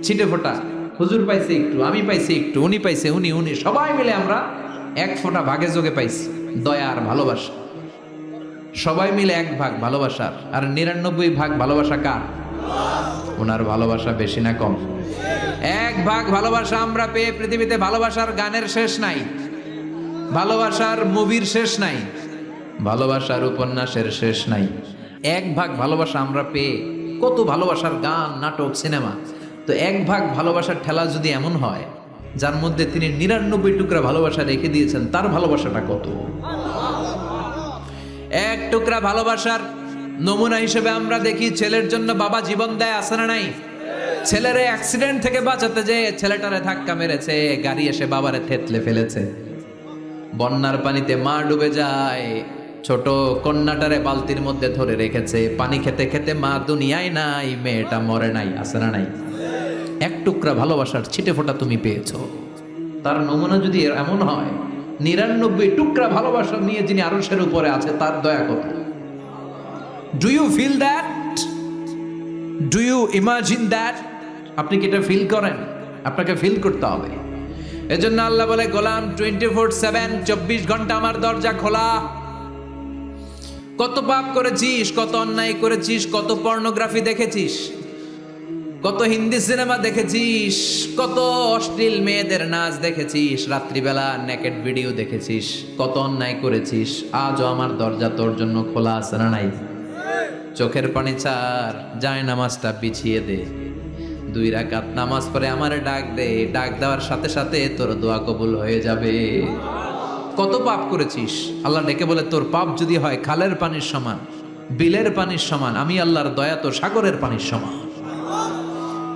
ছিটে ফোঁটা, হুজুর পাইছে একটু, আমি পাইছি একটু, উনি পাইছে, উনি সবাই মিলে আমরা এক ফোঁটা ভাগে যোগে পাইছি দয়া আর ভালোবাসা। সবাই মিলে এক ভাগ ভালোবাসার, আর 99 ভাগ ভালোবাসা কার? ওনার ভালোবাসা বেশি না কম? এক ভাগ ভালোবাসা আমরা পেয়ে পৃথিবীতে ভালোবাসার গানের শেষ নাই, ভালোবাসার মুভির শেষ নাই, ভালোবাসার উপন্যাসের শেষ নাই। এক ভাগ ভালোবাসা আমরা পেয়ে কত ভালোবাসার গান, নাটক, সিনেমা। তো এক ভাগ ভালোবাসার ঠেলা যদি এমন হয় যার মধ্যে তিনি 99 টুকরা ভালোবাসা রেখে দিয়েছেন, তার ভালোবাসাটা কত? এক টুকরা ভালোবাসার নমুনা হিসেবে আমরা দেখি ছেলের জন্য বাবা জীবন দেয়, আছে না নাই? ছেলের অ্যাক্সিডেন্ট থেকে বাঁচাতে যে ছেলেটারে ধাক্কা মেরেছে, গাড়ি এসে বাবারে থেতলে ফেলেছে। বন্যার পানিতে মা ডুবে যায়, ছোট কন্যাটারে বালতির মধ্যে ধরে রেখেছে, পানি খেতে খেতে মা দুনিয়ায় নাই, মেয়েটা মরে নাই, আছে না নাই? এক টুকরা ভালোবাসার ছিটে ফোঁটা তুমি পেয়েছো। তার নমুনা যদি এমন হয়, 99 টুকরা ভালোবাসা নিয়ে যিনি আরশের উপরে আছে, তার দয়া কত? Do you feel that? Do you imagine that? আপনি কি এটা ফিল করেন? আপনাকে ফিল করতে হবে। এজন্য আল্লাহ বলে, গোলাম 24/7, 24 ঘন্টা আমার দরজা খোলা। কত পাপ করেছিস, কত অন্যায় করেছিস, কত পর্নোগ্রাফি দেখেছিস, কত হিন্দি সিনেমা দেখেছিস, কত অশ্লীল মেয়েদের নাচ দেখেছিস, রাত্রিবেলা নেকেড ভিডিও দেখেছিস, কত অন্যায় করেছিস, আজও আমার দরজা তোর জন্য খোলা আছে না নাই? চোখের পানি ছাড়, যায় নামাজটা বিছিয়ে দে, 2 রাকাত নামাজ পড়ে আমারে ডাক দে, ডাক দেওয়ার সাথে সাথে তোর দোয়া কবুল হয়ে যাবে। কত পাপ করেছিস, আল্লাহ ডেকে বলে, তোর পাপ যদি হয় খালের পানির সমান, বিলের পানির সমান, আমি আল্লাহর দয়া তো সাগরের পানির সমান।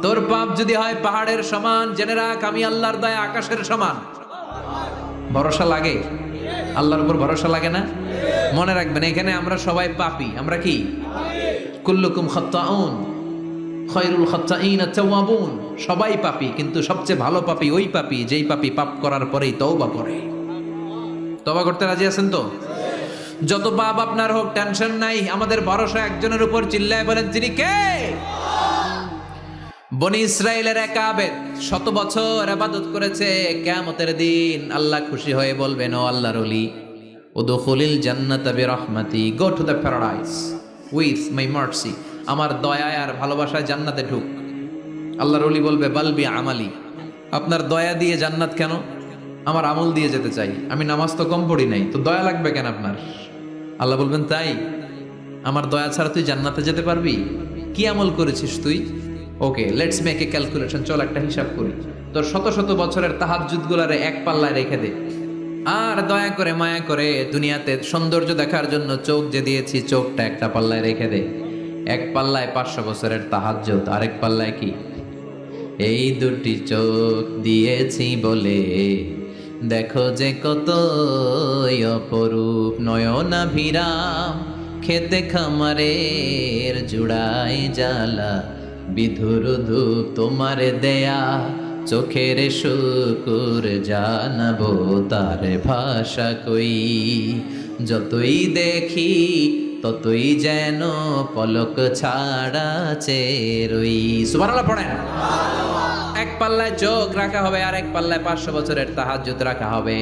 তোর পাপ যদি হয় পাহাড়ের সমান, জেনে রাখ আমি আল্লাহর দয়া আকাশের সমান। ভরসা লাগে? আল্লাহর উপর ভরসা লাগে না? মনে রাখবেন, এখানে আমরা সবাই পাপী। আমরা কি? কুল্লুকুম খাত্তাউন, খায়রুল খাত্তাইন আত-তাওয়াবুন। সবাই পাপী, কিন্তু সবচেয়ে ভালো পাপী ওই পাপী যেই পাপী পাপ করার পরেই তওবা করে। তওবা করতে রাজি আছেন তো? যত পাপ আপনার হোক, টেনশন নাই, আমাদের ভরসা একজনের উপর। চিল্লায় বলেন, তিনি কে? বনি ইসরাইলের এক আবেদ 100 বছর ইবাদত করেছে। কিয়ামতের দিন আল্লাহ খুশি হয়ে বলবেন, ও আল্লাহর ওলি, উদখুলিল জান্নাতা বিরহমাতি, go to the paradise with my mercy. আমার দয়ায় আর ভালোবাসায় জান্নাতে ঢুক। আল্লাহর ওলি বলবে, বালবি আমালি, আপনার দয়া দিয়ে জান্নাত কেন? আমার আমল দিয়ে যেতে চাই, আমি নামাজ তো কম পড়ি নাই, তো দয়া লাগবে কেন আপনার? আল্লাহ বলবেন, তাই? আমার দয়া ছাড়া তুই জান্নাতে যেতে পারবি? কি আমল করেছিস তুই? ওকে, লেটস মেক এ ক্যালকুলেশন, চল একটা হিসাব করি। তোর শত শত বছরের তাহাজ্জুদ গুলারে এক পাল্লায় রেখে দে, আর দয়া করে মায়া করে দুনিয়াতে সৌন্দর্য দেখার জন্য চোখ যে দিয়েছি, চোখটা একটা পাল্লায় রেখে দে। এক পাল্লায় 500 বছরের তাহাজ্জুদ, আরেক পাল্লায় কি? এই দুটি চোখ দিয়েছি বলে দেখো যে কত অপরূপ, নয়নাভিরাম খেতে খামারের জুড়াই জ্বালা, বিধুর ধূপ তোমার দেয়া চোখের শুকুর, জানাবো তার ভাষা কই, যতই দেখি ততই যেন পলক ছাড়া চেরই। সুবহানাল্লাহ পড়েন। এক পাল্লায় চোখ রাখা হবে, আর এক পাল্লায় 500 বছরের তাহাজ্জুদ রাখা হবে।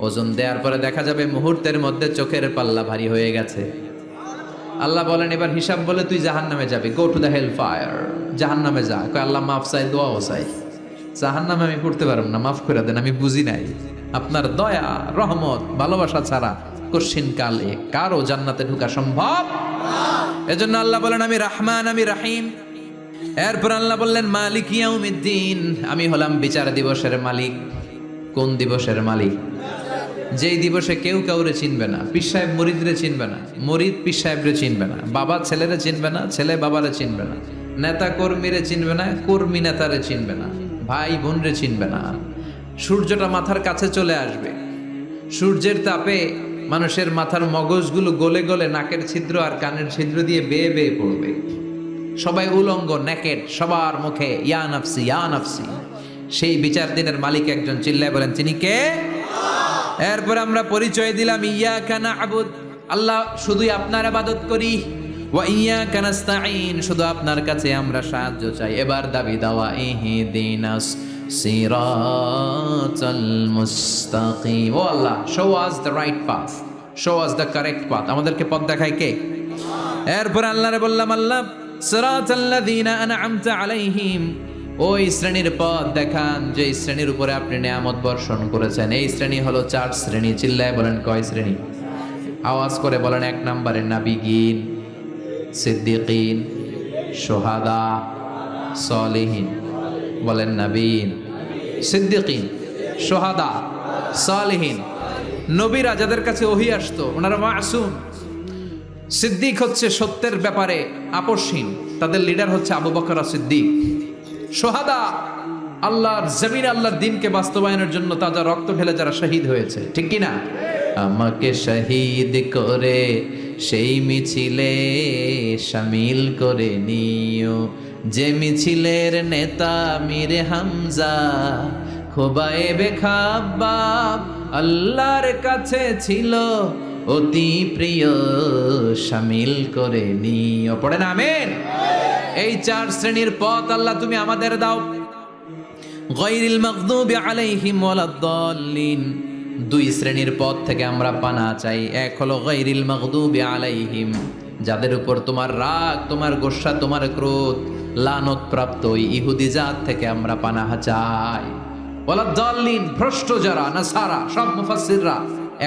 ওজন দেওয়ার পরে দেখা যাবে মুহূর্তের মধ্যে চোখের পাল্লা ভারী হয়ে গেছে। আল্লাহ বলেন, এবার হিসাব বলে তুই জাহান্নামে যাবি, go to the hell fire, জাহান্নামে যা। কয় আল্লাহ মাফ চাই, দোয়াও চাই, জাহান্নামে আমি পড়তে পারব না, মাফ করে দেন, আমি বুঝি নাই। আপনার দয়া, রহমত, ভালোবাসা ছাড়া কশিন কালে কারো জান্নাতে ঢোকা সম্ভব? এজন্য আল্লাহ বলেন, আমি রহমান, আমি রহিম। এরপর আল্লাহ বললেন, মালিক ইয়াউমিদ্দিন, আমি হলাম বিচার দিবসের মালিক। কোন দিবসের মালিক? যেই দিবসে কেউ কাউরে চিনবে না, পীর সাহেব মুরিদরে চিনবে না, মুরিদ পীর সাহেবরে চিনবে না, বাবা ছেলেরে চিনবে না, ছেলে বাবারে চিনবে না, নেতা কর্মীরে চিনবে না, কর্মী নেতারে চিনবে না, ভাই বোনরে চিনবে না। সূর্যটা মাথার কাছে চলে আসবে, সূর্যের তাপে মানুষের মাথার মগজগুলো গলে গলে নাকের ছিদ্র আর কানের ছিদ্র দিয়ে বেয়ে বেয়ে পড়বে। সবাই উলঙ্গ, নেকেড, সবার মুখে ইয়া নাফসি, ইয়া নাফসি। সেই বিচার দিনের মালিক একজন, চিল্লায় বলেন, তিনি কে? এরপর আমরা পরিচয় দিলাম, ইয়াকা না'বুদ, আল্লাহ শুধুই আপনার ইবাদত করি, ওয়া ইয়াকা নাস্তাঈন, শুধু আপনার কাছে আমরা সাহায্য চাই। এবার দাবি দাওয়া, ইহদিনাস সিরাতাল মুস্তাকিম। O Allah, show us the right path, show us the correct path. আমাদেরকে পথ দেখায় কে? এরপর আল্লাহরে বললাম, আল্লাহ সিরাতাল্লাযীনা আনআমতা আলাইহিম, ওই শ্রেণীর পথ দেখান যে শ্রেণীর উপরে আপনি নিয়ামত বর্ষণ করেছেন। এই শ্রেণী হলো 4 শ্রেণী। চিল্লায় বলেন কয় শ্রেণী? আওয়াজ করে বলেন। 1 নম্বরে নাবিগিন, সিদ্দিকিন, শুহাদা, সালিহিন। বলেন নাবিন, সিদ্দিকিন, শুহাদা, সালিহিন। নবীরা যাদের কাছে ওহী আসতো ওনারা মাসুম। সিদ্দিক হচ্ছে সত্যের ব্যাপারে আপসহীন, তাদের লিডার হচ্ছে আবু বকর সিদ্দিক। শুহাদা আল্লাহর জমিনে আল্লাহর দ্বীনকে বাস্তবায়নের জন্য তাজা রক্ত ঢেলে যারা শহীদ হয়েছে, ঠিক কি না? আমাকে শহীদ করে সেই মিছিলে শামিল করে নিও, যে মিছিলের নেতা মীর হামজা, খোবায়েবে খাব্বাব আল্লাহর কাছে ছিল অতি প্রিয়, শামিল করে নিও। পড়েন আমিন। এই 4 শ্রেণীর পথ আল্লাহ তুমি আমাদের দাও। গায়রিল মাগদুবি আলাইহিম ওয়ালাদ-দাল্লিন, 2 শ্রেণীর পথ থেকে আমরা পানা চাই। এক হলো গায়রিল মাগদুবি আলাইহিম, যাদের উপর তোমার রাগ, তোমার গোসা, তোমার ক্রোধ, লানত প্রাপ্ত ওই ইহুদি জাত থেকে আমরা পানাহ চাই। ওয়ালাদ-দাল্লিন, ভ্রষ্ট যারা নাসারা। সব মুফাসসিররা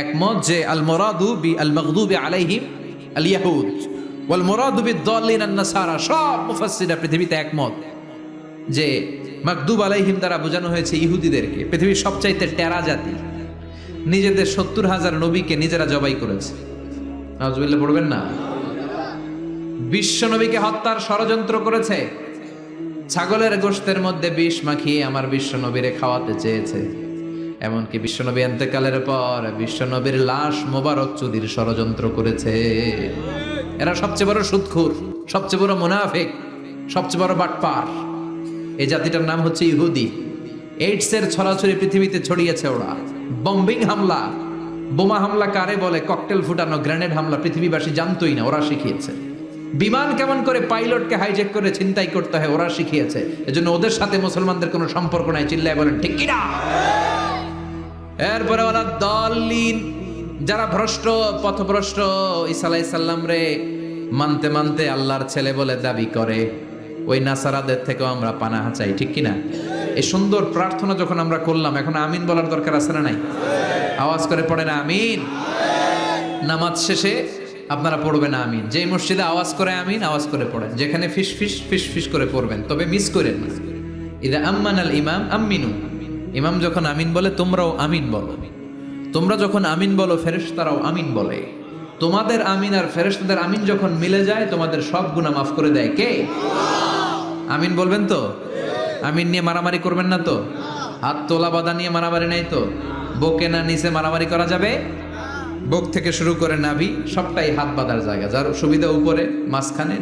একমত যে আল মুরাদু বি আল মাগদুবি আলাইহিম আল ইয়াহুদ ওয়াল মুরাদু বিদ-দাল্লিন আন-নাসারা। সব মুফাসসিররা পৃথিবীতে একমত যে মাগদুব আলাইহিম দ্বারা বোঝানো হয়েছে ইহুদিদেরকে। পৃথিবীর সবচাইতে টেরা জাতি, নিজেদের 70,000 নবীকে নিজেরা জবাই করেছে। নাউজুবিল্লাহ পড়বেন না? বিশ্ব নবীকে হত্যার ষড়যন্ত্র করেছে। ছাগলের গোশতের মধ্যে বিষ মাখিয়ে আমার বিশ্ব নবীরে খাওয়াতে চেয়েছে। এমনকি বিশ্ব নবী ইন্তেকালের পর বিশ্ব নবীর লাশ মোবারক চুরির ষড়যন্ত্র করেছে। এরা সবচেয়ে বড় সুদখোর, সবচেয়ে বড় মুনাফিক, সবচেয়ে বড় বাটপার। এই জাতিটার নাম হচ্ছে ইহুদি। এইডসের ছড়াছড়ি পৃথিবীতে ছড়িয়েছে ওরা। বম্বিং হামলা, বোমা হামলা কারে বলে, ককটেল ফুটানো, গ্রেনেড হামলা পৃথিবীবাসী জানতোই না, ওরা শিখিয়েছে। বিমান কেমন করে পাইলটকে হাইজ্যাক করে ছিনতাই করতে হয় ওরা শিখিয়েছে। এজন্য ওদের সাথে মুসলমানদের কোনো সম্পর্ক নাই। চিল্লায় বলেন ঠিক কি না? এরপরে ওরা দলিন, যারা ভ্রষ্ট, পথভ্রষ্ট, ঈসা আলাইহিস সালাম রে মানতে মানতে আল্লাহর ছেলে বলে দাবি করে, ওই নাসারাদের থেকেও আমরা পানাহ চাই, ঠিক কিনা? এই সুন্দর প্রার্থনা যখন আমরা করলাম, এখন আমিন বলার দরকার আছে না নাই? আওয়াজ করে পড়েন আমিন। নামাজ শেষে আপনারা পড়বেন আমিন। যেই মসজিদে আওয়াজ করে আমিন, আওয়াজ করে পড়েন। যেখানে ফিস ফিস ফিস ফিস করে পড়বেন, তবে মিস করেন না। ইদা আম্মানাল ইমাম আমিনু, ইমাম যখন আমিন বলে তোমরাও আমিন বলো। তোমরা যখন আমিন বলো ফেরেশতারাও আমিন বলে। তোমাদের আমিন আর ফেরেশতাদের আমিন যখন মিলে যায়, তোমাদের সব গুনাহ মাফ করে দেয় কে? আমিন বলবেন তো? আমিন নিয়ে মারামারি করবেন না তো? হাত তোলা বাঁধা নিয়ে মারামারি নাই তো? বুকে না নিচে মারামারি করা যাবে? বুক থেকে শুরু করে নাভি সবটাই হাত বাঁধার জায়গা। যার সুবিধা উপরে, মাঝখানে,